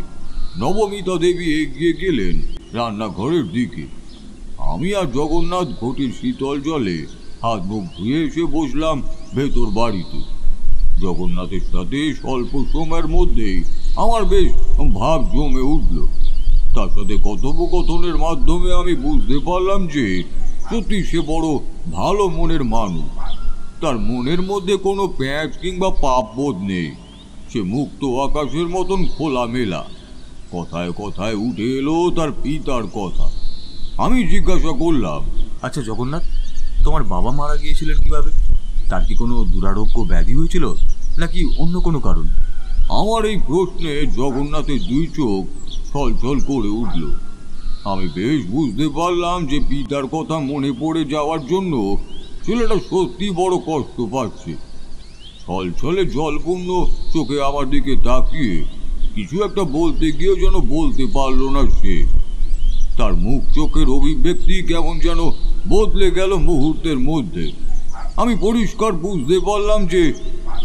নবমিতা দেবী এগিয়ে গেলেন রান্নাঘরের দিকে। আমি আর জগন্নাথ ঘটির শীতল জলে হাত মুখ ধুয়ে এসে বসলাম ভেতর বাড়িতে। জগন্নাথের সাথে স্বল্প সময়ের মধ্যেই আমার বেশ ভাব জমে উঠল। তার সাথে কথোপকথনের মাধ্যমে আমি বুঝতে পারলাম যে সত্যি সে বড় ভালো মনের মানুষ। তার মনের মধ্যে কোনো প্যাঁচ কিংবা পাপবোধ নেই। সে মুক্ত আকাশের মতন খোলামেলা। কথায় কথায় উঠে এলো তার পিতার কথা। আমি জিজ্ঞাসা করলাম, আচ্ছা জগন্নাথ, তোমার বাবা মারা গিয়েছিলেন কিভাবে? তার কি কোনো দুরারোগ্য ব্যাধি হয়েছিল, নাকি অন্য কোনো কারণ? আমার এই প্রশ্নে জগন্নাথের দুই চোখ ছলছল করে উঠল। আমি বেশ বুঝতে পারলাম যে পিতার কথা মনে পড়ে যাওয়ার জন্য ছেলেটা সত্যি বড় কষ্ট পাচ্ছে। ছলছলে জলপূর্ণ চোখে আমার দিকে তাকিয়ে কিছু একটা বলতে গিয়েও যেন বলতে পারল না সে। তার মুখ চোখের অভিব্যক্তি কেমন যেন বদলে গেল মুহূর্তের মধ্যে। আমি পরিষ্কার বুঝতে পারলাম যে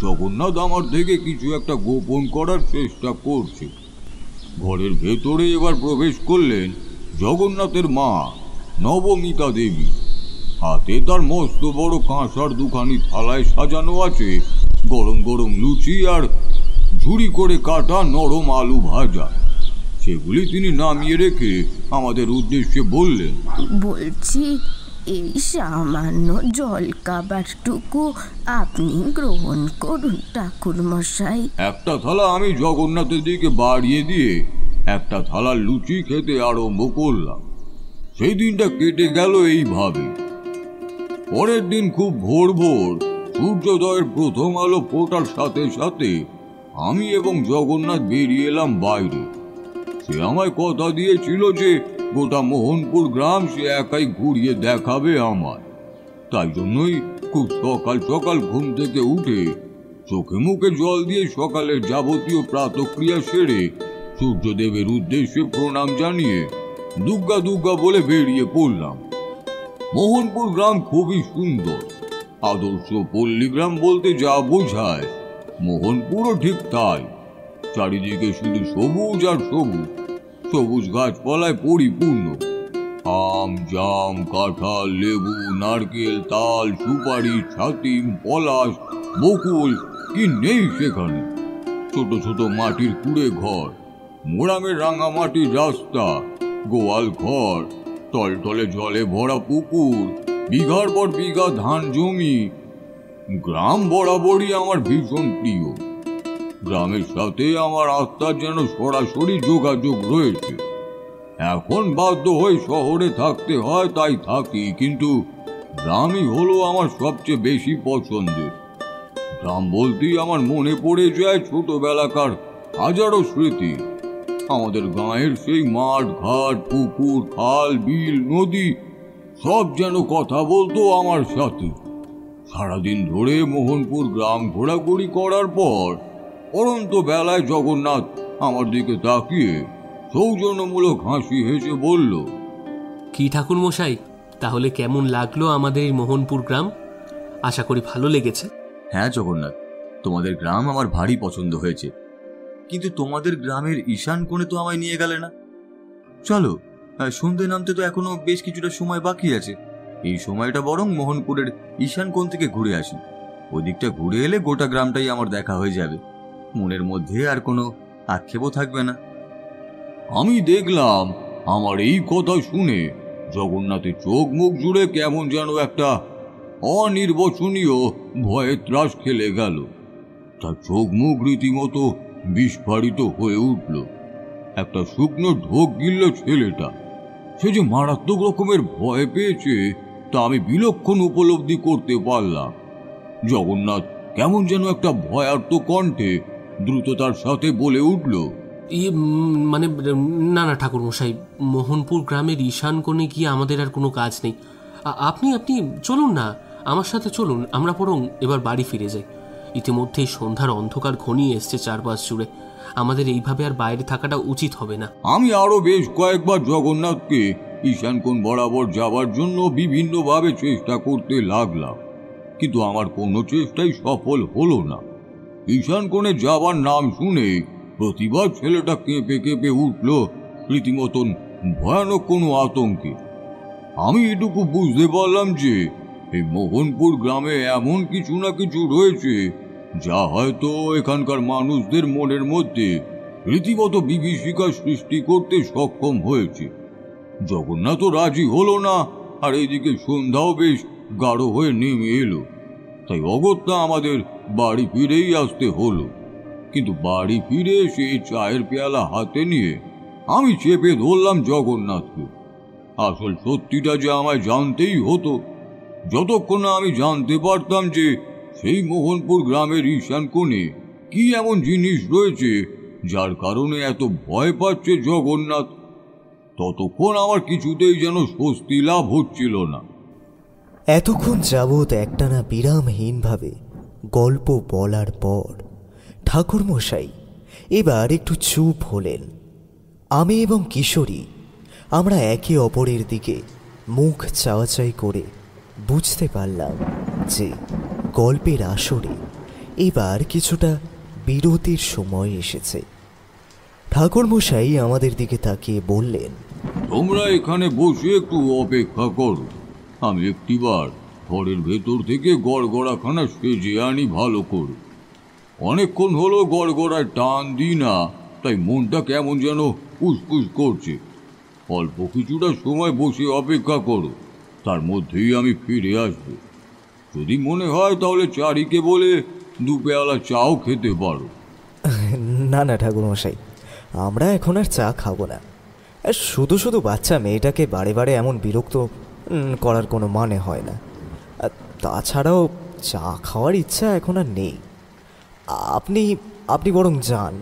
জগন্নাথ আমার থেকে কিছু একটা গোপন করার চেষ্টা করছে। ঘরের ভেতরে এবার প্রবেশ করলেন জগন্নাথের মা নবমিতা দেবী। হাতে তার মস্ত বড় কাঁসার দুখানি থালায় সাজানো আছে গরম গরম লুচি আর ঝুড়ি করে কাটা নরম আলু ভাজা। সেগুলি তিনি নামিয়ে রেখে আমাদের উদ্দেশ্যে বললেন, বলছি, এই সামান্য জল খাবারটুকু আপনি গ্রহণ করুন ঠাকুর মশাই। একটা থালা আমি জগন্নাথের দিকে বাড়িয়ে দিয়ে একটা থালার লুচি খেতে আরম্ভ করলাম। সেই দিনটা কেটে গেল এইভাবে। পরের দিন খুব ভোর ভোর সূর্যোদয়ের প্রথম আলো ফোটার সাথে সাথে আমি এবং জগন্নাথ বেরিয়ে এলাম বাইরে। সে আমায় কথা দিয়েছিল যে গোটা মোহনপুর গ্রাম সে একাই ঘুরিয়ে দেখাবে আমায়। তাই জন্যই খুব সকাল সকাল ঘুম থেকে উঠে চোখে মুখে জল দিয়ে সকালের যাবতীয় প্রাতক্রিয়া সেরে সূর্যদেবের উদ্দেশ্যে প্রণাম জানিয়ে দুর্গা দুর্গা বলে বেরিয়ে পড়লাম। মোহনপুর গ্রাম খুবই সুন্দর, আদর্শ পল্লীগ্রাম বলতে যা বোঝায় মোহনপুরও ঠিক তাই। চারিদিকে শুধু সবুজ আর সবুজ, সবুজ গাছপালায় পরিপূর্ণ। আম, জাম, কাঁঠাল, লেবু, নারকেল, তাল, সুপারি, ছাতিম, পলাশ, বকুল, কি নেই সেখানে। ছোট ছোট মাটির কুড়ে ঘর, মোরামের রাঙা মাটির রাস্তা, গোয়াল ঘর, টলটলে জলে ভরা পুকুর, বিঘার পর বিঘা ধান জমি। গ্রাম বরাবরই আমার ভীষণ প্রিয়। গ্রামের সাথে আমার আত্মার যেন সরাসরি যোগাযোগ রয়েছে। এখন বাধ্য হয়ে শহরে থাকতে হয়, তাই থাকি, কিন্তু গ্রামই হলো আমার সবচেয়ে বেশি পছন্দের। গ্রাম বলতেই আমার মনে পড়ে যায় ছোটবেলাকার হাজারো স্মৃতি। আমাদের গাঁয়ের সেই মাঠ ঘাট, পুকুর, খাল, বিল, নদী সব যেন কথা বলতো আমার সাথে। সারাদিন ধরে মোহনপুর গ্রাম ঘোরাঘুরি করার পর পরন্ত বেলায় জগন্নাথ আমার দিকে তাকিয়ে সৌজন্যমূলক হাসি হেসে বলল, কি ঠাকুর মশাই, তাহলে কেমন লাগলো আমাদের এই মোহনপুর গ্রাম? আশা করি ভালো লেগেছে। হ্যাঁ জগন্নাথ, তোমাদের গ্রাম আমার ভারী পছন্দ হয়েছে, কিন্তু তোমাদের গ্রামের ঈশান কোণে তো আমায় নিয়ে গেলে না। চলো, সন্ধ্যে নামতে তো এখনো বেশ কিছুটা সময় বাকি আছে। এই সময়টা বরং মোহনপুরের ঈশান কোণ থেকে ঘুরে আসি। ওই দিকটা ঘুরে এলে গোটা গ্রামটাই আমার দেখা হয়ে যাবে, মনের মধ্যে আর কোনো আক্ষেপও থাকবে না। আমি দেখলাম আমার এই কথা শুনে জগন্নাথের চোখ মুখ জুড়ে কেমন যেন একটা অনির্বচনীয় ভয়ে ত্রাস খেলে গেল। তার চোখ মুখ রীতিমতো বিস্ফারিত হয়ে উঠল। একটা শুকনো ঢোক গিলল ছেলেটা। সে যে মারাত্মক রকমের ভয় পেয়েছে তা আমি বিলক্ষণ উপলব্ধি করতে পারলাম। জগন্নাথ কেমন যেন একটা ভয়ার্ত কণ্ঠে দ্রুততার সাথে বলে উঠল, মানে না না ঠাকুর মশাই, মোহনপুর গ্রামের ঈশান কোণে গিয়ে আমাদের আর কোনো কাজ নেই। আপনি চলুন না, আমার সাথে চলুন, আমরা বরং এবার বাড়ি ফিরে যাই। ইতিমধ্যেই সন্ধ্যার অন্ধকার ঘনিয়ে এসছে চারপাশ জুড়ে। আমাদের এইভাবে আর বাইরে থাকাটা উচিত হবে না। আমি আরো বেশ কয়েকবার জগন্নাথকে ঈশান কোণ বরাবর যাওয়ার জন্য বিভিন্নভাবে চেষ্টা করতে লাগলাম, কিন্তু আমার কোনো চেষ্টাই সফল হলো না। ঈশান কোণে যাবার নাম শুনে প্রতিবার ছেলেটা কেঁপে কেঁপে উঠল রীতিমতন ভয়ানক কোনো আতঙ্কে। আমি এটুকু বুঝতে পারলাম যে এই মোহনপুর গ্রামে এমন কিছু না কিছু রয়েছে যা হয়তো এখানকার মানুষদের মনের মধ্যে রীতিমতো বিভীষিকা সৃষ্টি করতে সক্ষম হয়েছে। জগন্নাথও রাজি হলো না, আর এইদিকে সন্ধ্যাও বেশ গাঢ় হয়ে নেমে এলো। তাই অগত্যা আমাদের বাড়ি ফিরেই আসতে হলো। কিন্তু বাড়ি ফিরে সেই চায়ের পেয়ালা হাতে নিয়ে আমি চেপে ধরলাম জগন্নাথকে। আসল সত্যিটা যে আমায় জানতেই হতো। যতক্ষণ না আমি জানতে পারতাম যে সেই মোহনপুর গ্রামের ঈশান কোণে কি এমন জিনিস রয়েছে যার কারণে এত ভয় পাচ্ছে জগন্নাথ, ততক্ষণ আমার কিছুতেই যেন স্বস্তি লাভ হচ্ছিল না। এতক্ষণ যাবৎ একটানা বিরামহীনভাবে গল্প বলার পর ঠাকুরমশাই এবার একটু চুপ হলেন। আমি এবং কিশোরী আমরা একে অপরের দিকে মুখ চাওয়াচাই করে বুঝতে পারলাম যে গল্পের আসরে এবার কিছুটা বিরতির সময় এসেছে। ঠাকুরমশাই আমাদের দিকে তাকিয়ে বললেন, তোমরা এখানে বসে একটু অপেক্ষা করো, আমি একটিবার ঘরের ভেতর থেকে গড়গড়াখানা সেজে আনি ভালো করে। অনেকক্ষণ হলো গড়গড়ায় টান দিই না, তাই মনটা কেমন যেন উসপুস করছে। অল্প কিছুটা সময় বসে অপেক্ষা করো, তার মধ্যেই আমি ফিরে আসবো। যদি মনে হয় তাহলে চারিকে বলে দু পেয়ালা চাও খেতে পারো। না না ঠাকুরমশাই, আমরা এখন আর চা খাবো না। শুধু শুধু বাচ্চা মেয়েটাকে বারে বারে এমন বিরক্ত করার কোনো মানে হয় না। তাছাড়াও চা খাওয়ার ইচ্ছা এখন আর নেই। আপনি আপনি বরং যান,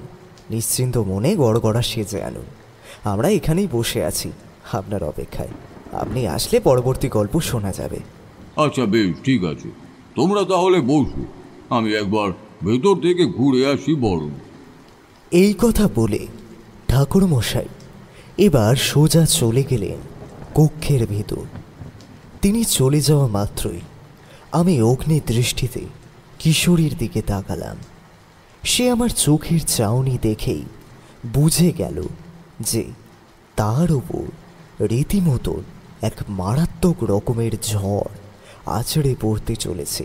নিশ্চিন্ত মনে গড়গড়া সেজে আনুন। আমরা এখানেই বসে আছি আপনার অপেক্ষায়। আপনি আসলে পরবর্তী গল্প শোনা যাবে। আচ্ছা বেশ, ঠিক আছে, তোমরা তাহলে বসো, আমি একবার ভেতর থেকে ঘুরে আসি বরং। এই কথা বলে ঠাকুরমশাই এবার সোজা চলে গেলেন কক্ষের ভেতর। তিনি চলে যাওয়া মাত্রই আমি অগ্নি দৃষ্টিতে কিশোরীর দিকে তাকালাম। সে আমার চোখের চাউনি দেখেই বুঝে গেল যে তার উপর রীতিমতো এক মারাত্মক রকমের ঝড় আছড়ে পড়তে চলেছে।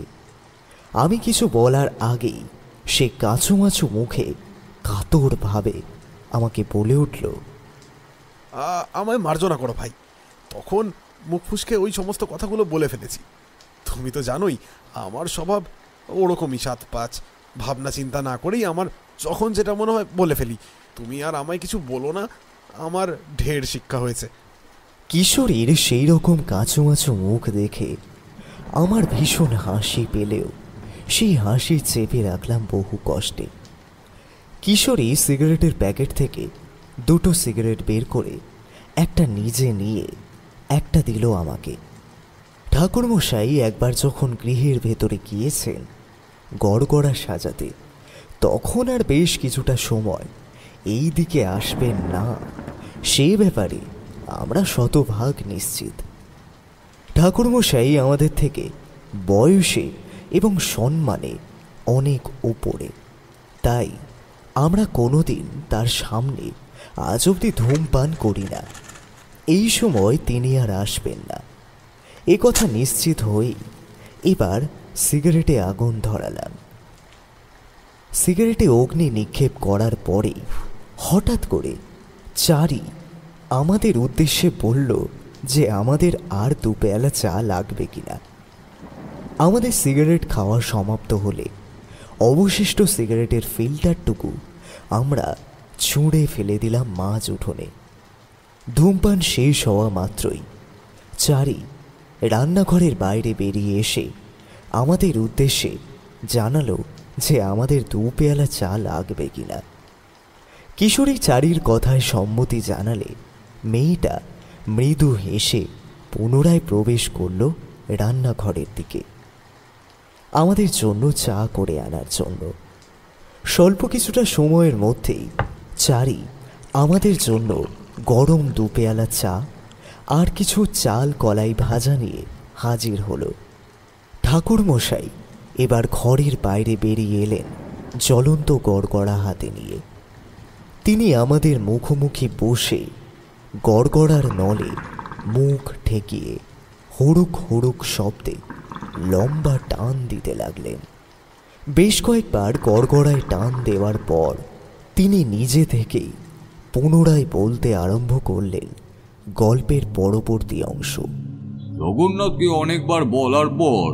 আমি কিছু বলার আগেই সে কাঁচুমাচু মুখে কাতরভাবে আমাকে বলে উঠল, আমায় মার্জনা করো ভাই, তখন মুখ ফুসকে ওই সমস্ত কথাগুলো বলে ফেলেছি। তুমি তো জানোই আমার স্বভাব ওরকমই, 7-5 ভাবনা চিন্তা না করেই আমার যখন যেটা মনে হয় বলে ফেলি। তুমি আর আমায় কিছু বলো না, আমার ঢের শিক্ষা হয়েছে। কিশোরীর সেই রকম কাঁচুমাচু মুখ দেখে আমার ভীষণ হাসি পেলেও সেই হাসি চেপে রাখলাম বহু কষ্টে। কিশোরী সিগারেটের প্যাকেট থেকে 2টো সিগারেট বের করে একটা নিজে নিয়ে একটা দিল আমাকে। ঠাকুরমশাই একবার যখন গৃহের ভেতরে গিয়েছেন গড়গড়া সাজাতে, তখন আর বেশ কিছুটা সময় এই দিকে আসবেন না, সে ব্যাপারে আমরা শতভাগ নিশ্চিত। ঠাকুরমশাই আমাদের থেকে বয়সে এবং সম্মানে অনেক উপরে, তাই আমরা কোনোদিন তার সামনে আজ অবধি ধূমপান করি না। এই সময় তিনি আর আসবেন না এ কথা নিশ্চিত হয়েই এবার সিগারেটে আগুন ধরালাম। সিগারেটে অগ্নি নিক্ষেপ করার পরে হঠাৎ করে চারি আমাদের উদ্দেশ্যে বলল যে আমাদের আর 2 পেয়ালা চা লাগবে কিনা। আমাদের সিগারেট খাওয়া সমাপ্ত হলে অবশিষ্ট সিগারেটের ফিল্টারটুকু আমরা ছুঁড়ে ফেলে দিলাম মাঝ উঠোনে। ধূমপান শেষ হওয়া মাত্রই চারি রান্নাঘরের বাইরে বেরিয়ে এসে আমাদের উদ্দেশ্যে জানালো যে আমাদের 2 পেয়ালা চা লাগবে কিনা। কিশোরী চারির কথায় সম্মতি জানালে মেয়েটা মৃদু হেসে পুনরায় প্রবেশ করল রান্নাঘরের দিকে আমাদের জন্য চা করে আনার জন্য। স্বল্প কিছুটা সময়ের মধ্যেই চারি আমাদের জন্য গরম 2 পেয়ালা চা আর কিছু চাল কলাই ভাজা নিয়ে হাজির হলো। ঠাকুরমশাই এবার ঘরের বাইরে বেরিয়ে এলেন জ্বলন্ত গড়গড়া হাতে নিয়ে। তিনি আমাদের মুখোমুখি বসে গড়গড়ার নলে মুখ ঠেকিয়ে হুড়ুক হুড়ুক শব্দে লম্বা টান দিতে লাগলেন। বেশ কয়েকবার গড়গড়ায় টান দেওয়ার পর তিনি নিজে থেকেই পুনরায় বলতে আরম্ভ করলেন গল্পের পরবর্তী অংশ। জগন্নাথকে অনেকবার বলার পর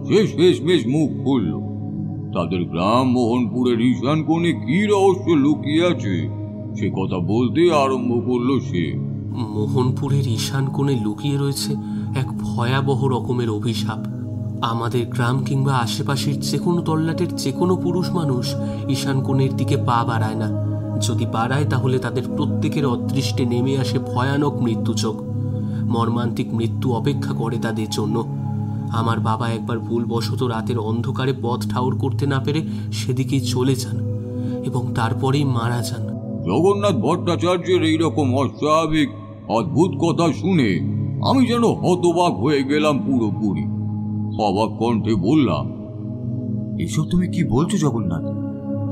সে শেষমেশ মুখ খুলল। তাদের গ্রাম মোহনপুরের ঈশান কোণে কি রহস্য লুকিয়ে আছে সে কথা বলতে আরম্ভ করলো সে। মোহনপুরের ঈশান কোণে লুকিয়ে রয়েছে এক ভয়াবহ রকমের অভিশাপ। আমাদের গ্রাম কিংবা আশেপাশের যে কোনো তল্লাটের যে কোনো পুরুষ মানুষ ঈশান কোণের দিকে পা বাড়ায় না। যদি বাড়ায় তাহলে তাদের প্রত্যেকের অদৃষ্টে নেমে আসে ভয়ানক মৃত্যুচোখ। মর্মান্তিক মৃত্যু অপেক্ষা করে তাদের জন্য। আমার বাবা একবার ভুলবশত রাতের অন্ধকারে পথ ঠাউর করতে না পেরে সেদিকেই চলে যান এবং তারপরেই মারা যান। জগন্নাথ ভট্টাচার্যের এইরকম অস্বাভাবিক অদ্ভুত কথা শুনে আমি যেন হতবাক হয়ে গেলাম পুরোপুরি। অবাক কণ্ঠে বললাম, এসব তুমি কি বলছো জগন্নাথ?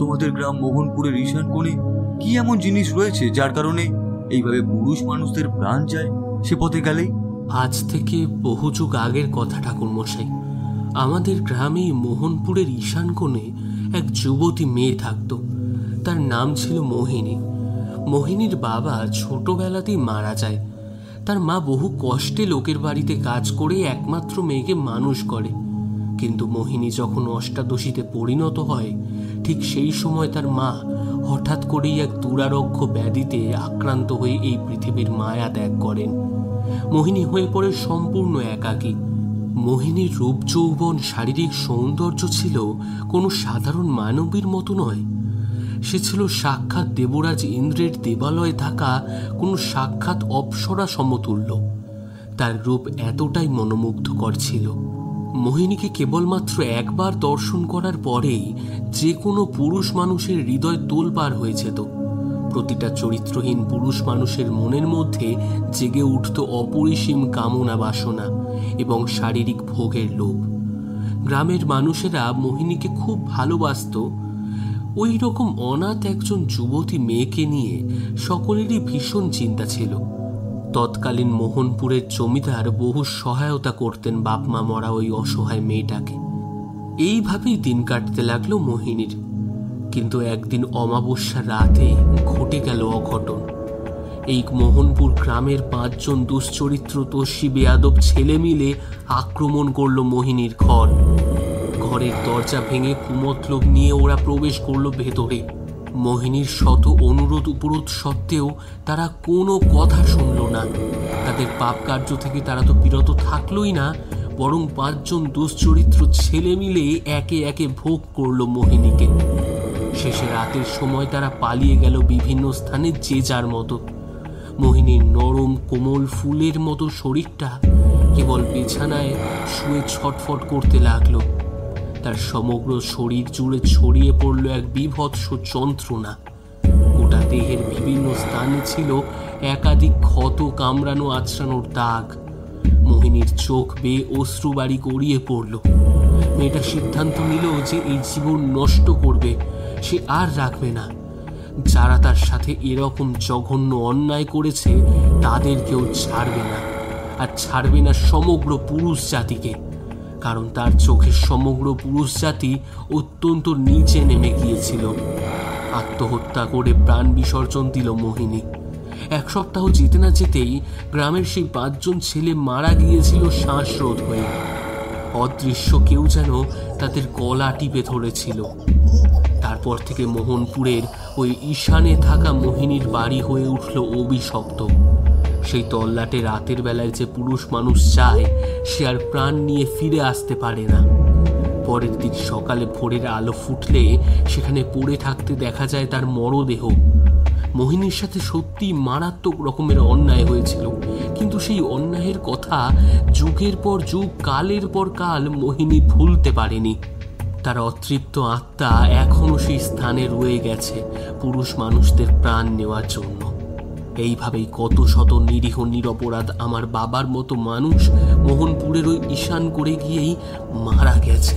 তোমাদের গ্রাম মোহনপুরের ঈশান কোণে কি এমন জিনিস রয়েছে যার কারণে এইভাবে পুরুষ মানুষদের প্রাণ যায় সে পথে গেলেই? আজ থেকে বহু যুগ আগের কথা ঠাকুরমশাই। আমাদের গ্রামে মোহনপুরের ঈশান কোণে এক যুবতী মেয়ে থাকত। তার নাম ছিল মোহিনী। মোহিনীর বাবা ছোটবেলাতেই মারা যায়। তার মা বহু কষ্টে লোকের বাড়িতে কাজ করে একমাত্র মেয়েকে মানুষ করে। কিন্তু মোহিনী যখন অষ্টাদশীতে পরিণত হয় ঠিক সেই সময় তার মা হঠাৎ করেই এক দুরারোগ্য ব্যাধিতে আক্রান্ত হয়ে এই পৃথিবীর মায়া ত্যাগ করেন। মোহিনী হয়ে পড়ে সম্পূর্ণ একাকী। মোহিনীর রূপ যৌবন শারীরিক সৌন্দর্য ছিল কোনো সাধারণ মানবীর মতো নয়। সে ছিল সাক্ষাৎ দেবরাজ ইন্দ্রের দেবালয়ে থাকা কোনো সাক্ষাৎ অপ্সরা সমতুল্য। তার রূপ এতটাই মনোমুগ্ধকর ছিল, মোহিনীকে কেবলমাত্র একবার দর্শন করার পরেই যে কোনো পুরুষ মানুষের হৃদয় তোলপাড় হয়ে যেত। প্রতিটা চরিত্রহীন পুরুষ মানুষের মনের মধ্যে জেগে উঠত অপরিসীম কামনা বাসনা এবং শারীরিক ভোগের লোভ। গ্রামের মানুষেরা মোহিনীকে খুব ভালোবাসত। ওই রকম অনাথ একজন যুবতী মেয়েকে নিয়ে সকলেরই ভীষণ চিন্তা ছিল। তৎকালীন মোহনপুরের জমিদার বহু সহায়তা করতেন বাপমা মরা ওই অসহায় মেয়েটাকে। এইভাবেই দিন কাটতে লাগলো মোহিনীর। কিন্তু একদিন অমাবস্যার রাতে ঘটে গেল অঘটন। এই মোহনপুর গ্রামের 5 জন দুশ্চরিত্র তস্যি বেয়াদব ছেলে মিলে আক্রমণ করলো মোহিনীর ঘর। ঘরের দরজা ভেঙে কুমতলব নিয়ে ওরা প্রবেশ করলো ভেতরে। মোহিনীর শত অনুরোধ উপরোধ সত্ত্বেও তারা কোনো কথা শুনল না। তাদের পাপ কার্য থেকে তারা তো বিরত থাকলোই না, বরং 5 জন দুশ্চরিত্র ছেলে মিলে একে একে ভোগ করলো মোহিনীকে। শেষে রাতের সময় তারা পালিয়ে গেল বিভিন্ন স্থানে যে যার মতো। মোহিনীর নরম কোমল ফুলের মতো শরীরটা কেবল বিছানায় শুয়ে ছটফট করতে লাগলো। তার সমগ্র শরীর জুড়ে ছড়িয়ে পড়ল এক বীভৎস যন্ত্রণা। গোটা দেহের বিভিন্ন স্থানে ছিল একাধিক ক্ষত, কামড়ানো, আছড়ানোর দাগ। মোহিনীর চোখ বেয়ে অশ্রুবাড়ি গড়িয়ে পড়ল। মেয়েটা সিদ্ধান্ত নিল যে এই জীবন নষ্ট করবে, সে আর রাখবে না। যারা তার সাথে এরকম জঘন্য অন্যায় করেছে তাদেরকেও ছাড়বে না, আর ছাড়বে না সমগ্র পুরুষ জাতিকে। কারণ তার চোখে সমগ্র পুরুষ জাতি অত্যন্ত নিচে নেমে গিয়েছিল। আত্মহত্যা করে প্রাণ বিসর্জন দিল মোহিনী। 1 সপ্তাহ যেতে না যেতেই গ্রামের সেই 5 জন ছেলে মারা গিয়েছিল শ্বাসরোধ হয়ে। অদৃশ্য কেউ যেন তাদের গলা টিপে ধরেছিল। তারপর থেকে মোহনপুরের ওই ঈশানে থাকা মোহিনীর বাড়ি হয়ে উঠল অভিশপ্ত। সেই তল্লাটে রাতের বেলায় যে পুরুষ মানুষ চায় সে আর প্রাণ নিয়ে ফিরে আসতে পারে না। পরের দিন সকালে ভোরের আলো ফুটলে সেখানে পড়ে থাকতে দেখা যায় তার মরদেহ। মোহিনীর সাথে সত্যি মারাত্মক রকমের অন্যায় হয়েছিল, কিন্তু সেই অন্যায়ের কথা যুগের পর যুগ, কালের পর কাল মোহিনী ভুলতে পারেনি। তার অতৃপ্ত আত্মা এখনো সেই স্থানে রয়ে গেছে পুরুষ মানুষদের প্রাণ নেওয়ার জন্য। এইভাবেই কত শত নিরীহ নিরপরাধ আমার বাবার মতো মানুষ মোহনপুরের ওই ঈশান করে গিয়েই মারা গেছে।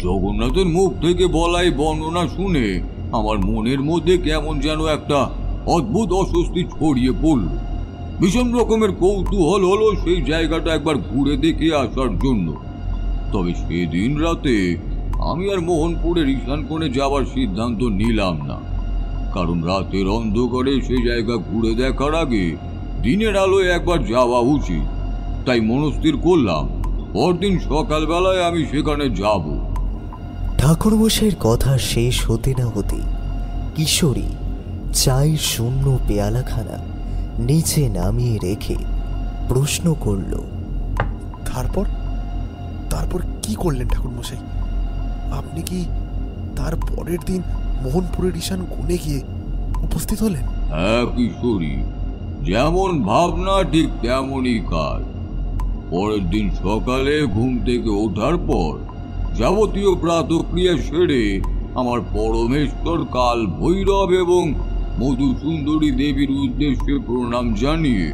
জগন্নাথের মুখ থেকে বলাই বর্ণনা শুনে আমার মনের মধ্যে কেমন যেন একটা অদ্ভুত অস্বস্তি ছড়িয়ে পড়ল। ভীষণ রকমের কৌতূহল হলো সেই জায়গাটা একবার ঘুরে দেখে আসার জন্য। তবে সেদিন রাতে আমি আর মোহনপুরের ঈশানকোণে যাওয়ার সিদ্ধান্ত নিলাম না, কারণ রাতের অন্ধকারে সেই জায়গা ঘুরে দেখার আগে দিনের আলোয় একবার যাওয়া উচিত। তাই মনস্থির করলাম পরদিন সকালবেলায় আমি সেখানে যাব। ঠাকুরমশাইয়ের কথা শেষ হতে না হতেই কিশোরী চায়ের শূন্য পেয়ালাখানা নিচে নামিয়ে রেখে প্রশ্ন করল, তারপর তারপর কি করলেন ঠাকুরমশাই? আপনি কি তার পরের দিন মোহনপুরের ঈশান কোণে গিয়ে উপস্থিত হলেন? হ্যাঁ কিশোরী, যেমন ভাবনা ঠিক তেমনই কাজ। পরের দিন সকালে ঘুম থেকে ওঠার পর যাবতীয় প্রাতক্রিয়া সেরে আমার পরমেশ্বর কাল ভৈরব এবং মধুসুন্দরী দেবীর উদ্দেশ্যে প্রণাম জানিয়ে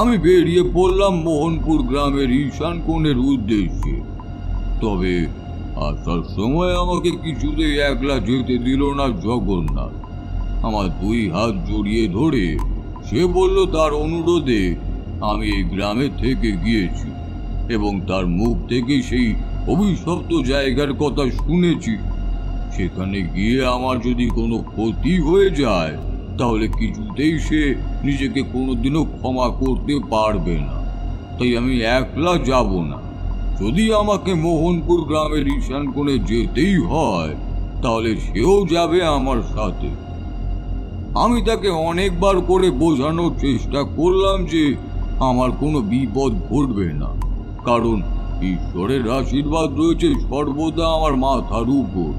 আমি বেরিয়ে পড়লাম মোহনপুর গ্রামের ঈশান কোণের উদ্দেশ্যে। তবে আসার সময় আমাকে কিছুতেই একলা যেতে দিল না জগন্নাথ। আমার 2 হাত জড়িয়ে ধরে সে বলল তার অনুরোধে আমি এই গ্রামে থেকে গিয়েছি এবং তার মুখ থেকে সেই অভিশপ্ত জায়গার কথা শুনেছি। সেখানে গিয়ে আমার যদি কোনো ক্ষতি হয়ে যায় তাহলে কিছুতেই সে নিজেকে কোনোদিনও ক্ষমা করতে পারবে না। তাই আমি একলা যাব না। যদি আমাকে মোহনপুর গ্রামের ঈশান কোণে যেতেই হয় তাহলে সেও যাবে আমার সাথে। আমি তাকে অনেকবার করে বোঝানোর চেষ্টা করলাম যে আমার কোনো বিপদ ঘটবে না, কারণ ঈশ্বরের আশীর্বাদ রয়েছে সর্বদা আমার মাথার উপর,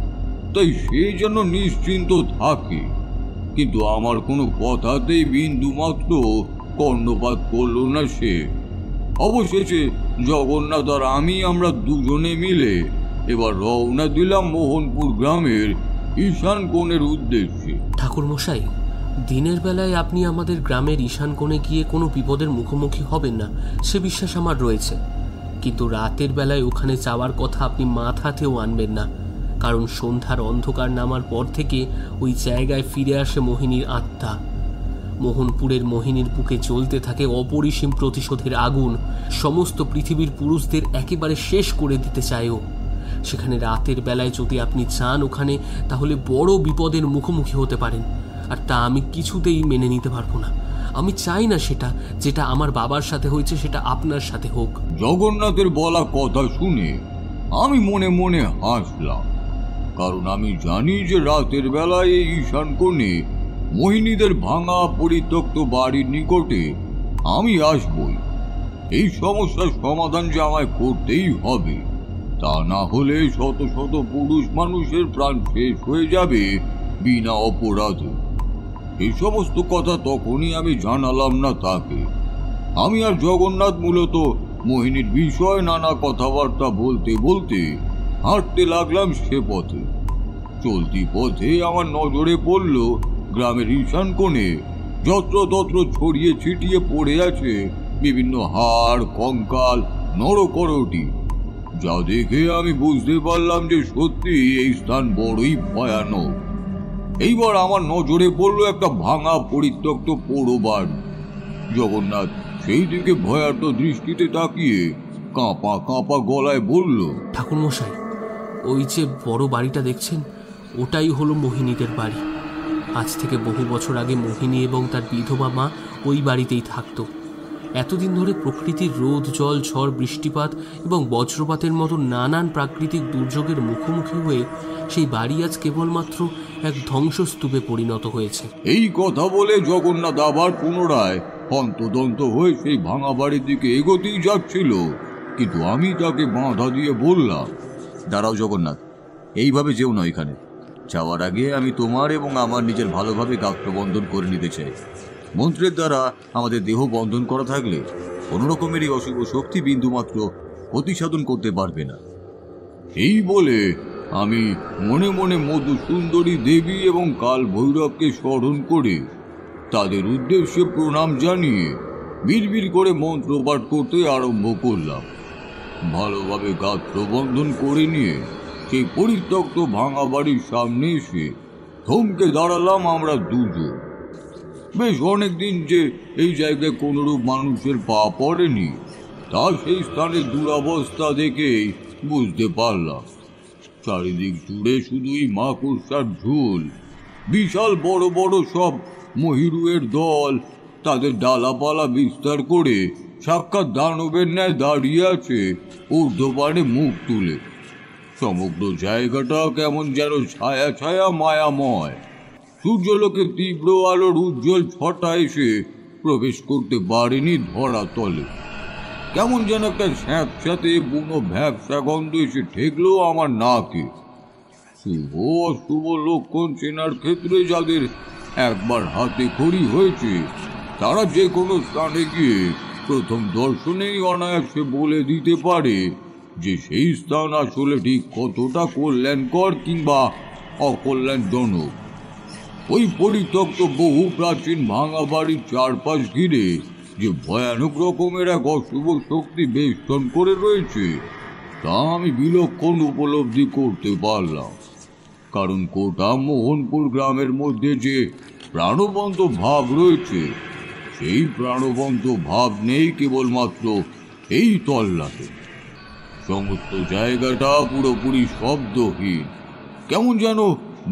তাই সে যেন নিশ্চিন্ত থাকে। কিন্তু আমার কোনো কথাতেই বিন্দু মাত্র কর্ণপাত করল না সে। অবশেষে জগন্নাথ আর আমরা দুজনে মিলে এবার রওনা দিলাম মোহনপুর গ্রামের ঈশান কোণের উদ্দেশ্যে। ঠাকুর মশাই, দিনের বেলায় আপনি আমাদের গ্রামের ঈশান কোণে গিয়ে কোনো বিপদের মুখোমুখি হবেন না, সে বিশ্বাস আমার রয়েছে। কিন্তু রাতের বেলায় ওখানে যাওয়ার কথা আপনি মাথাতেও আনবেন না, কারণ সন্ধ্যার অন্ধকার নামার পর থেকে ওই জায়গায় ফিরে আসে মোহিনীর আত্মা। মোহনপুরের মোহিনীর বুকে জ্বলতে থাকে অপরিসীম প্রতিশোধের আগুন। সমস্ত পৃথিবীর পুরুষদের একেবারে শেষ করে দিতে চায় ও। সেখানে রাতের বেলায় যদি আপনি চান ওখানে, তাহলে বড় বিপদের মুখোমুখি হতে পারেন, আর তা আমি কিছুতেই মেনে নিতে পারবো না। আমি চাই না সেটা যেটা আমার বাবার সাথে হয়েছে সেটা আপনার সাথে হোক। জগন্নাথের বলা কথা শুনে আমি মনে মনে হাসলাম, কারণ আমি জানি যে রাতের বেলায় এই ঈশান কোণে মোহিনীদের ভাঙা পরিত্যক্ত বাড়ির নিকটে আমি আসবই। এই সমস্যার সমাধান যে আমায় করতেই হবে, তা না হলে শত শত পুরুষ মানুষের প্রাণ শেষ হয়ে যাবে বিনা অপরাধে। এই সমস্ত কথা তখনই আমি জানালাম না তাকে। আমি আর জগন্নাথ মূলত মোহিনীর বিষয়ে নানা কথাবার্তা বলতে বলতে হাঁটতে লাগলাম সে পথে। চলতি পথে আমার নজরে পড়ল গ্রামের ঈশান কোণে যত্রতত্র ছড়িয়ে ছিটিয়ে পড়ে আছে বিভিন্ন হাড়, কঙ্কাল, নরকরটি, যা দেখে আমি বুঝতে পারলাম যে সত্যি এই স্থান বড়ই ভয়ানক। এইবার আমার নজরে পড়লো একটা ভাঙা পরিত্যক্ত পোড়ো বাড়ি। জগন্নাথ সেই দিকে ভয়ার্ত দৃষ্টিতে তাকিয়ে কাঁপা কাঁপা গলায় বলল, ঠাকুর মশাই, ওই যে বড় বাড়িটা দেখছেন, ওটাই হলো মোহিনীদের বাড়ি। আজ থেকে বহু বছর আগে মোহিনী এবং তার বিধবা মা ওই বাড়িতেই থাকতো। এতদিন ধরে প্রকৃতির রোদ, জল, ঝড়, বৃষ্টিপাত এবং বজ্রপাতের মতো নানান প্রাকৃতিক দুর্যোগের মুখোমুখি হয়ে সেই বাড়ি আজ কেবলমাত্র এক ধ্বংসস্তূপে পরিণত হয়েছে। এই কথা বলে জগন্নাথ আবার পুনরায় হন্তদন্ত হয়ে সেই ভাঙা বাড়ির দিকে এগোতেই যাচ্ছিল, কিন্তু আমি তাকে বাধা দিয়ে বললাম, দাঁড়াও জগন্নাথ, এইভাবে যেও না। এখানে যাওয়ার আগে আমি তোমার এবং আমার নিজের ভালোভাবে গাত্রবন্ধন করে নিতে চাই। মন্ত্রের দ্বারা আমাদের দেহ বন্ধন করা থাকলে কোনো রকমেরই অশুভ শক্তি বিন্দুমাত্র ক্ষতি সাধন করতে পারবে না। এই বলে আমি মনে মনে মধু সুন্দরী দেবী এবং কাল ভৈরবকে স্মরণ করে তাদের উদ্দেশ্যে প্রণাম জানিয়ে বিড়বিড় করে মন্ত্রপাঠ করতে আরম্ভ করলাম। ভালোভাবে গাত্রবন্ধন করে নিয়ে সেই পরিত্যক্ত ভাঙা বাড়ির সামনে এসে থমকে দাঁড়ালাম আমরা দুজন। বেশ অনেকদিন যে এই জায়গায় কোনরূপ মানুষের পা পড়েনি, তা সেই স্থানের দুরবস্থা দেখেই বুঝতে পারলাম। চারিদিক জুড়ে শুধুই মাকড়সার ঝুল। বিশাল বড় বড় সব মহিরুয়ের দল তাদের ডালাপালা বিস্তার করে সাক্ষাৎ দানবের ন্যায় দাঁড়িয়ে আছে ঊর্ধ্বপানে মুখ তুলে। সমগ্র জায়গাটা কেমন যেন ছায়া ছায়া মায়াময়। সূর্যলোকে তীব্র আলোর উজ্জ্বল ছটা এসে প্রবেশ করতে পারেনি ধরাতলে। কেমন যেন একটা স্যাঁতস্যাঁতে বুনো ভ্যাবসা গন্ধ এসে ঠেকলো আমার নাকে। শুভ অশুভ লক্ষণ চেনার ক্ষেত্রে যাদের একবার হাতে খড়ি হয়েছে, তারা যে কোনো স্থানে গিয়ে প্রথম দর্শনেই অনায়াসে বলে দিতে পারে যে সেই স্থান আসলে ঠিক কতটা কল্যাণকর কিংবা অকল্যাণজনক। ওই পরিত্যক্ত বহু প্রাচীন ভাঙা বাড়ির চারপাশ ঘিরে যে ভয়ানক রকমের এক অশুভ শক্তি বেষ্টন করে রয়েছে, তা আমি বিলক্ষণ উপলব্ধি করতে পারলাম। কারণ কোটা মোহনপুর গ্রামের মধ্যে যে প্রাণবন্ত ভাব রয়েছে, সেই প্রাণবন্ত ভাব নেই কেবলমাত্র এই তল্লাটে। সমস্ত জায়গাটা পুরোপুরি শব্দহীন। কেমন যেন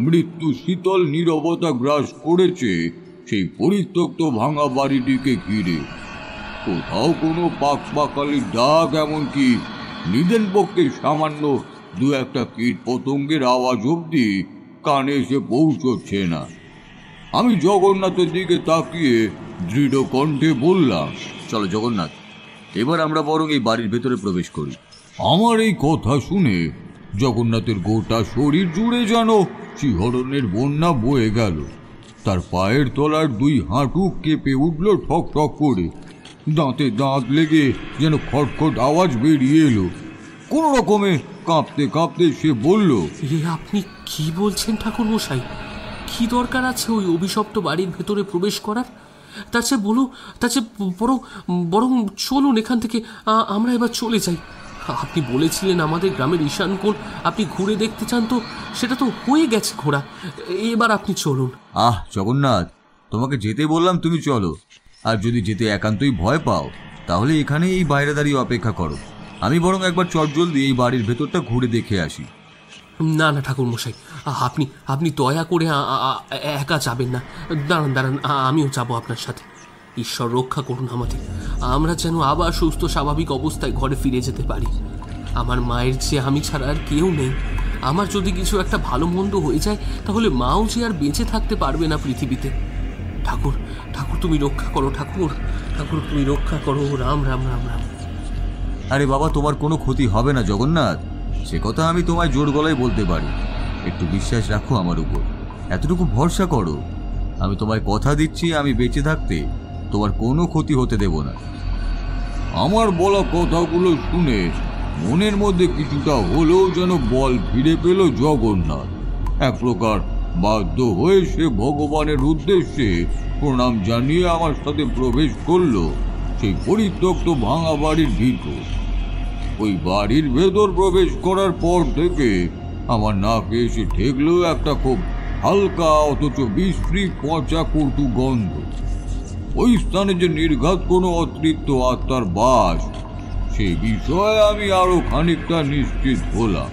মৃত্যু শীতল নীরবতা গ্রাস করেছে সেই পরিত্যক্ত ভাঙা বাড়িটিকে ঘিরে। কোথাও কোনো পাকপাকালির ডাক, এমনকি নিদেন পক্ষে সামান্য দু একটা কীট পতঙ্গের আওয়াজ অবধি কানে এসে পৌঁছচ্ছে না। আমি জগন্নাথের দিকে তাকিয়ে দৃঢ় কণ্ঠে বললাম, চলো জগন্নাথ, এবার আমরা বরং এই বাড়ির ভেতরে প্রবেশ করি। আমার এই কথা শুনে জগন্নাথের গোটা শরীর জুড়ে যেন শিহরণের বন্যা বয়ে গেল। তার পায়ের তলার দুই হাঁটু কেঁপে উঠল ঠক ঠক করে, দাঁতে দাঁত লেগে যেন খটখট আওয়াজ বেরিয়ে এলো। কোনো রকমে কাঁপতে কাঁপতে সে বলল, আপনি কি বলছেন ঠাকুর মশাই? কি দরকার আছে ওই অভিশপ্ত বাড়ির ভেতরে প্রবেশ করার? তার চেয়ে বরং চলুন এখান থেকে, আমরা এবার চলে যাই। আপনি বলেছিলেন আমাদের গ্রামের ঈশান কোণ আপনি ঘুরে দেখতে চান, তো সেটা তো হয়ে গেছে ঘোরা। এবার আপনি চলুন। জগন্নাথ, তোমাকে যেতে বললাম, তুমি চলো। আর যদি যেতে একান্তই ভয় পাও তাহলে এখানে এই বাইরে দাঁড়িয়ে অপেক্ষা করো। আমি বরং একবার চটজলদি এই বাড়ির ভেতরটা ঘুরে দেখে আসি। না না ঠাকুর মশাই, আপনি দয়া করে একা যাবেন না। দাঁড়ান, আমিও যাবো আপনার সাথে। ঈশ্বর রক্ষা করুন আমাদের, আমরা যেন আবার সুস্থ স্বাভাবিক অবস্থায় ঘরে ফিরে যেতে পারি। আমার মায়ের যে আমি ছাড়া আর কেউ নেই। আমার যদি কিছু একটা ভালো মন্দ হয়ে যায় তাহলে মাও যে আর বেঁচে থাকতে পারবে না পৃথিবীতে। ঠাকুর তুমি রক্ষা করো, ঠাকুর তুমি রক্ষা করো। রাম রাম রাম রাম। আরে বাবা, তোমার কোনো ক্ষতি হবে না জগন্নাথ, সে কথা আমি তোমায় জোর গলায় বলতে পারি। একটু বিশ্বাস রাখো আমার উপর, এতটুকু ভরসা করো। আমি তোমায় কথা দিচ্ছি, আমি বেঁচে থাকতে তোমার কোনো ক্ষতি হতে দেব না। আমার বলা কথাগুলো শুনে মনের মধ্যে কিছুটা হলেও যেন বল ফিরে পেল জগন্নাথ। এক প্রকার বাধ্য হয়ে সে ভগবানের উদ্দেশ্যে প্রণাম জানিয়ে আমার সাথে প্রবেশ করলো সেই পরিত্যক্ত ভাঙা বাড়ির ভিতর। ওই বাড়ির ভেতর প্রবেশ করার পর থেকে আমার নাকে এসে ঠেকলো একটা খুব হালকা অথচ বিশ্রী পচা কটু গন্ধ। ওই স্থানে যে নির্ঘাত কোনো অতৃপ্ত আত্মার বাস, সে বিষয়ে আমি আরো খানিকটা নিশ্চিত হলাম।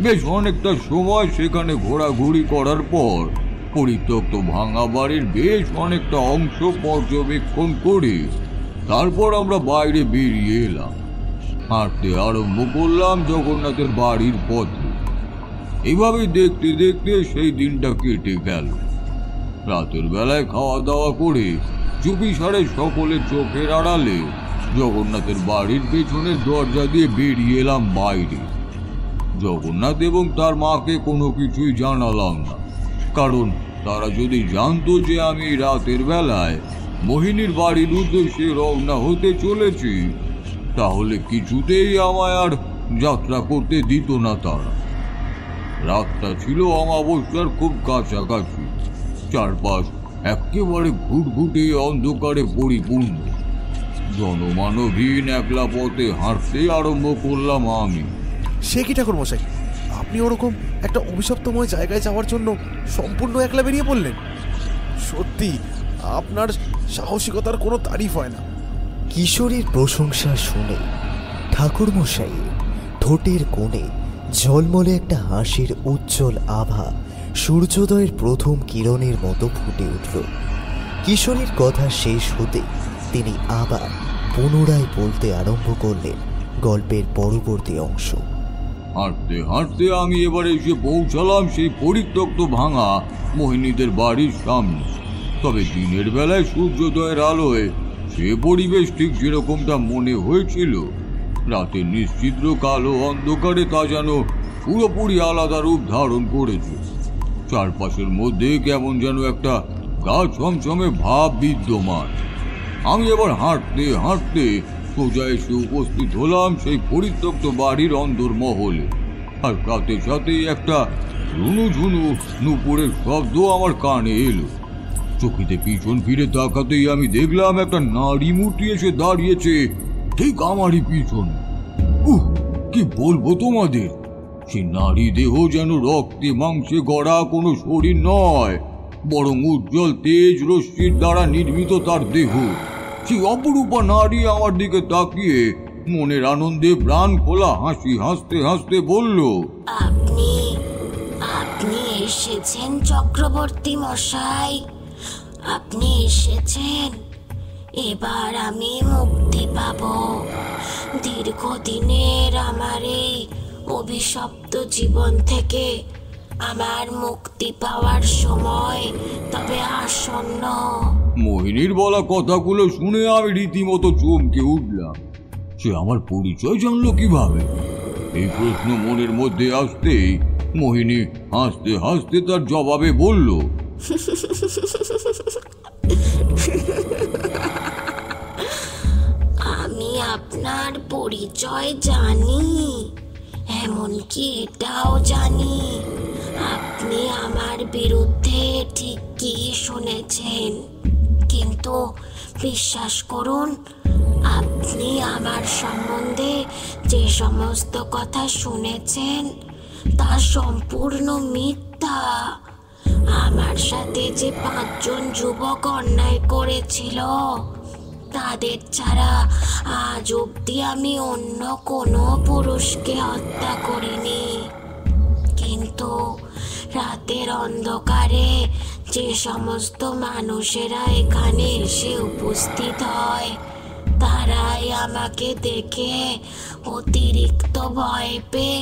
বেশ অনেকটা সময় সেখানে ঘোরাঘুরি করার পর পরিত্যক্ত ভাঙা বাড়ির বেশ অনেকটা অংশ পর্যবেক্ষণ করে তারপর আমরা বাইরে বেরিয়ে এলাম। হাঁটতে আরম্ভ করলাম জগন্নাথের বাড়ির পথে। এইভাবে দেখতে দেখতে সেই দিনটা কেটে গেল। রাতের বেলায় খাওয়া দাওয়া করে চুপিসারে সকলের চোখের আড়ালে জগন্নাথের বাড়ির পেছনের দরজা দিয়ে বেরিয়ে এলাম বাইরে। জগন্নাথ এবং তার মাকে কোনো কিছুই জানালাম না, কারণ তারা যদি জানতো যে আমি রাতের বেলায় মোহিনীর বাড়ির উদ্দেশ্যে রওনা হতে চলেছি তাহলে কিছুতেই আমায় আর যাত্রা করতে দিত না তারা। রাতটা ছিল অমাবস্যার খুব কাছাকাছি। চারপাশ একেবারে ঘুটঘুটে অন্ধকারে পরিপূর্ণ। জনমানবহীন একলা পথে হাঁটতে আরম্ভ করলাম আমি। সে কি ঠাকুর মশাই, আপনি ওরকম একটা অভিশপ্তময় জায়গায় যাওয়ার জন্য সম্পূর্ণ একলা বেরিয়ে পড়লেন? সত্যি আপনার সাহসিকতার কোনো তারিফ হয় না। কিশোরীর প্রশংসা শুনে ঠাকুরমশাই ঠোঁটের কোণে ঝলমলে একটা হাসির উজ্জ্বল আভা সূর্যোদয়ের প্রথম কিরণের মতো ফুটে উঠল। কিশোরীর কথা শেষ হতে তিনি আবার পুনরায় বলতে আরম্ভ করলেন গল্পের পরবর্তী অংশ। হাঁটতে হাঁটতে আমি এবার এসে পৌঁছালাম সেই পরিত্যক্ত ভাঙা মোহিনীদের বাড়ির সামনে। তবে দিনের বেলায় সূর্যোদয়ের আলোয় সে পরিবেশ ঠিক যেরকমটা মনে হয়েছিল, রাতের নিশ্চিদ্র কালো অন্ধকারে তা যেন পুরোপুরি আলাদা রূপ ধারণ করেছে। চারপাশের মধ্যে কেমন যেন একটা গা ছমছমে ভাব বিদ্যমান। আমি এবার হাঁটতে হাঁটতে সোজা এসে উপস্থিত হলাম সেই পরিত্যক্ত বাড়ির অন্দরমহলে। আর সাথে সাথেই একটা ঝুনু ঝুনু নুপুরের শব্দ আমার কানে এলো। চোখেতে পিছন ফিরে তাকাতেই আমি দেখলাম একটা নারী মূর্তি এসে দাঁড়িয়েছে ঠিক আমারই পিছনে। কি বলবো তোমাদের, সে নারী দেহ যেন রক্তে মাংসে গড়া কোনো শরীর নয়, বরং উজ্জ্বল তেজ রশ্মির দ্বারা নির্মিত তার দেহ। সেই অপরূপা নারী আমার দিকে তাকিয়ে মনের আনন্দে প্রাণ খোলা হাসি হাসতে হাসতে বলল, আপনি এসেছেন চক্রবর্তী মশাই, আপনি এসেছেন। এবার আমি মুক্তি পাব। দীর্ঘদিনের আমার এই অভিশপ্ত জীবন থেকে আমার মুক্তি পাওয়ার সময় তবে আসন্ন। মোহিনীর বলা কথাগুলো শুনে আমি রীতিমতো চমকে উঠলাম। সে আমার পরিচয় জানলো কিভাবে? এই প্রশ্ন মনের মধ্যে আসতেই মোহিনী হাসতে হাসতে তার জবাবে বলল, আমি আপনার পরিচয় জানি, এমনকি এটাও জানি আপনি আমার বিরুদ্ধে ঠিক কি শুনেছেন। কিন্তু বিশ্বাস করুন, আপনি আমার সম্বন্ধে যে সমস্ত কথা শুনেছেন তা সম্পূর্ণ মিথ্যা। আমার সাথে যে 5 জন যুবক অন্যায় করেছিল তাদের ছাড়া আজ অবধি আমি অন্য কোনো পুরুষকে হত্যা করিনি। কিন্তু রাতের অন্ধকারে যে সমস্ত মানুষেরা এখানে এসে উপস্থিত হয় তারাই আমাকে দেখে অতিরিক্ত ভয় পেয়ে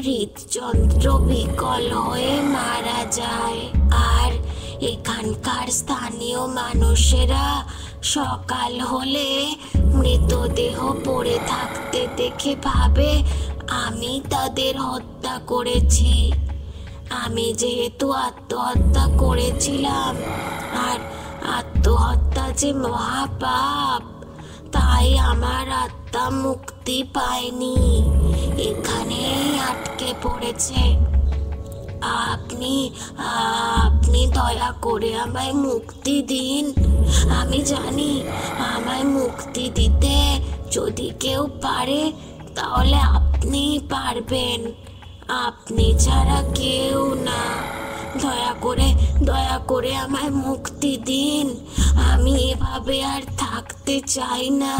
হৃদযন্ত্র বিকল হয়ে মারা যায়। আর এখানকার স্থানীয় মানুষেরা সকাল হলে মৃতদেহ পড়ে থাকতে দেখে ভাবে আমি তাদের হত্যা করেছি। আমি যেহেতু আত্মহত্যা করেছিলাম, আর আত্মহত্যা যে মহাপাপ, তাই আমার আত্মা মুক্তি পায়নি, এখানেই আটকে পড়েছে। আপনি দয়া করে আমায় মুক্তি দিন। আমি জানি আমায় মুক্তি দিতে যদি কেউ পারে তাহলে আপনি পারবেন, আপনি ছাড়া কেউ না। দয়া করে আমায় মুক্তি দিন। আমি এভাবে আর থাকতে চাই না।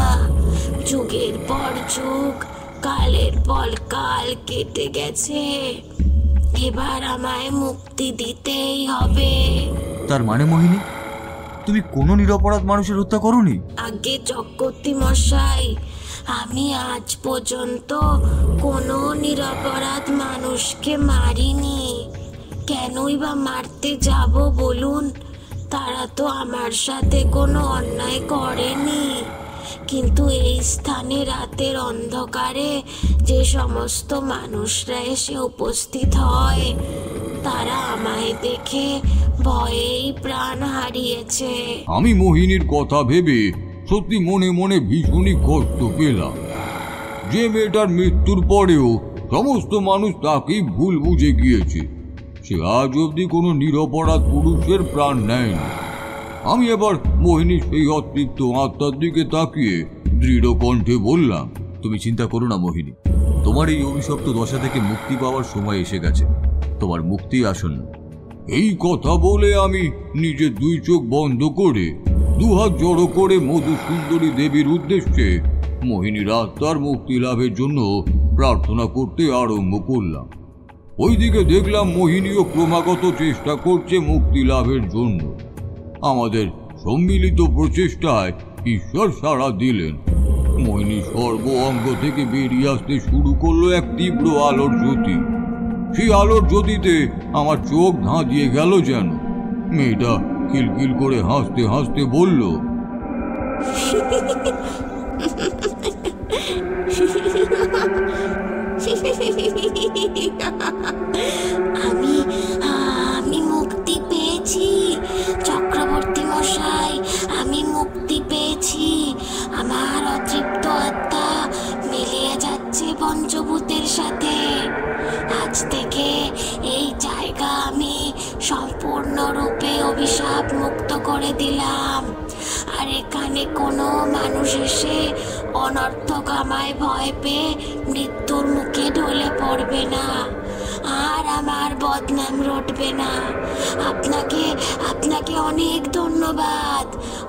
যুগের পর যুগ, কালের পর কাল কেটে গেছে, এবার আমায় মুক্তি দিতেই হবে। তার মানে মোহিনী, তুমি কোনো নিরপরাধ মানুষের হত্যা করোনি? আগে চক্রবর্তী মশাই, আমি আজ পর্যন্ত কোনো নিরপরাধ মানুষকে মারিনি। কেনই বা মারতে যাব বলুন? তারা তো আমার সাথে কোনো অন্যায় করেনি। কিন্তু এই স্থানে রাতের অন্ধকারে যে সমস্ত মানুষরা এসে উপস্থিত হয় তারা আমায় দেখে ভয়েই প্রাণ হারিয়েছে। আমি মোহিনীর কথা ভেবে সত্যি মনে মনে ভীষণই কষ্ট পেলাম। যে মেয়েটার মৃত্যুর পরেও সমস্ত মানুষ তাকেই ভুল বুঝে গিয়েছে, সে আজ অবধি কোনো নিরপরাধ পুরুষের প্রাণ নেয়নি। আমি এবার মোহিনীর সেই অতৃপ্ত আত্মার দিকে তাকিয়ে দৃঢ় কণ্ঠে বললাম, তুমি চিন্তা করো না মোহিনী, তোমার এই অভিশপ্ত দশা থেকে মুক্তি পাওয়ার সময় এসে গেছে, তোমার মুক্তি আসন্ন। এই কথা বলে আমি নিজের 2 চোখ বন্ধ করে 2 হাত জড়ো করে মধুসুন্দরী দেবীর উদ্দেশ্যে মোহিনীর আত্মার মুক্তি লাভের জন্য প্রার্থনা করতে আরম্ভ করলাম। ওইদিকে দেখলাম মোহিনীও ক্রমাগত চেষ্টা করছে মুক্তি লাভের জন্য। আমাদের সম্মিলিত প্রচেষ্টায় ঈশ্বর সাড়া দিলেন। মোহিনী সর্ব অঙ্গ থেকে বেরিয়ে আসতে শুরু করলো এক তীব্র আলোর জ্যোতি। সেই আলোর জ্যোতিতে আমার চোখ ধাঁধিয়ে গেল যেন। মেয়েটা কিলকিল করে হাসতে হাসতে বলল, আমি মুক্তি পেয়েছি চক্রবর্তী মশাই, আমি মুক্তি পেয়েছি। আমার অতৃপ্ত আত্মা মিলিয়ে যাচ্ছে পঞ্চভূতের সাথে। আজ থেকে এই জায়গা আমি সম্পূর্ণরূপে অভিশাপ মুক্ত করে দিলাম। আর এখানে কোনো মানুষ এসে অনর্থক আমায় ভয় পেয়ে মৃত্যুর মুখে ঢলে পড়বে না, আর আমার বদনাম রটবে না। আপনাকে অনেক ধন্যবাদ,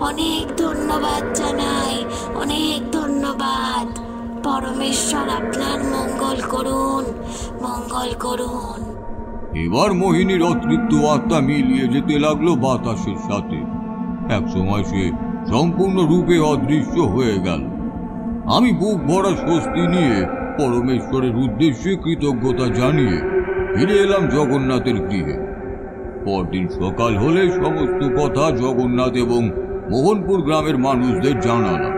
অনেক ধন্যবাদ জানাই, অনেক ধন্যবাদ। পরমেশ্বর আপনার মঙ্গল করুন, মঙ্গল করুন। এবার মোহিনীর অতৃপ্ত আত্মা মিলিয়ে যেতে লাগলো বাতাসের সাথে। এক সময় সে সম্পূর্ণরূপে অদৃশ্য হয়ে গেল। আমি বুক ভরা স্বস্তি নিয়ে পরমেশ্বরের উদ্দেশ্যে কৃতজ্ঞতা জানিয়ে ফিরে এলাম জগন্নাথের গৃহে। পরদিন সকাল হলে সমস্ত কথা জগন্নাথ এবং মোহনপুর গ্রামের মানুষদের জানালাম।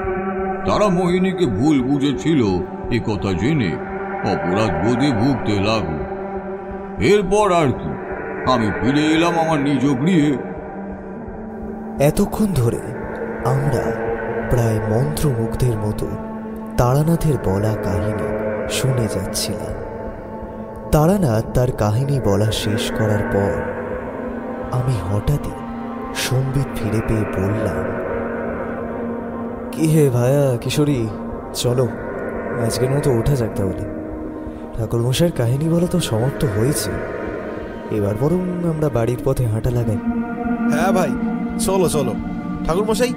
তারা মোহিনীকে ভুল বুঝেছিল এ কথা জেনে অপরাধ বোধে ভুগতে লাগলো। এরপর আর কি, আমি ফিরে এলাম আমার নিজ গৃহে। এতক্ষণ ধরে আমরা প্রায় মন্ত্রমুগ্ধের মতো তারানাথের বলা কাহিনী শুনে যাচ্ছিলাম। তারানাথ তার কাহিনী বলা শেষ করার পর আমি হঠাৎই সম্বিত ফিরে পেয়ে বললাম, কি হে ভায়া কিশোরী, চলো আজকের মতো ওঠা যাক তাহলে। ঠাকুরমশাইয়ের কাহিনী বলা তো সমাপ্ত হয়েছে, এবার বরং আমরা বাড়ির পথে হাঁটা লাগাই। হ্যাঁ ভাই, চলো চলো। ঠাকুরমশাই,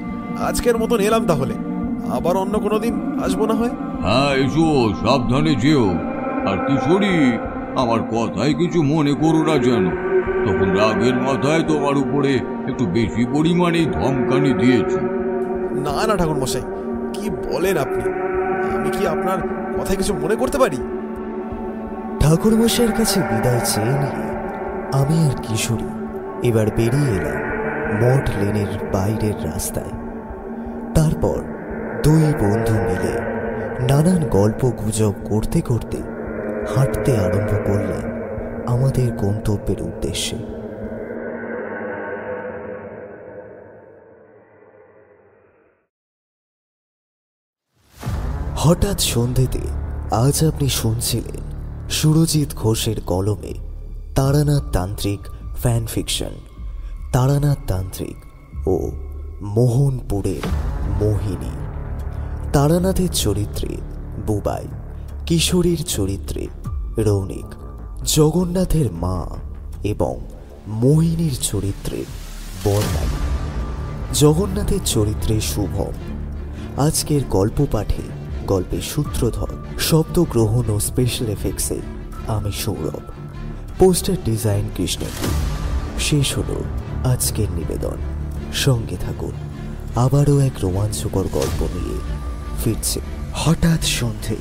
আজকের মতন এলাম তাহলে, আবার অন্য কোনো দিন আসবো না হয়। হ্যাঁ এসো, সাবধানে যেও। আর কিশোরী, আমার কথায় কিছু মনে করো না যেন। তখন রাগের মাথায় তোমার উপরে একটু বেশি পরিমাণে ধমকানি দিয়েছি। না না ঠাকুরমশাই, কি বলেন আপনি? আমি কি আপনার কথায় কিছু মনে করতে পারি? ঠাকুরমশাইয়ের কাছে বিদায় চেয়ে নিয়ে আমি আর কিশোরী এবার বেরিয়ে এলাম মঠ লেনের বাইরের রাস্তায়। তারপর দুই বন্ধু মিলে নানান গল্প গুজব করতে করতে হাঁটতে আরম্ভ করলাম আমাদের গন্তব্যের উদ্দেশ্যে। হঠাৎ সন্ধেতে আজ আপনি শুনছিলেন সুরজিৎ ঘোষের কলমে তারানাথ তান্ত্রিক ফ্যান ফিকশন, তারানাথ তান্ত্রিক ও মোহনপুরের মোহিনী। তারানাথের চরিত্রে বুবাই, কিশোরীর চরিত্রে রৌনিক, জগন্নাথের মা এবং মোহিনীর চরিত্রে বর্ণালী, জগন্নাথের চরিত্রে শুভম। আজকের গল্প পাঠে গল্পের সূত্রধর, শব্দগ্রহণ ও স্পেশাল এফেক্টসে আমি সৌরভ, পোস্টার ডিজাইন কৃষ্ণেন্দু। শেষ হলো আজকের নিবেদন। সঙ্গে থাকুন, আবারও এক রোমাঞ্চকর গল্প নিয়ে ফিরছে হঠাৎ সন্ধে।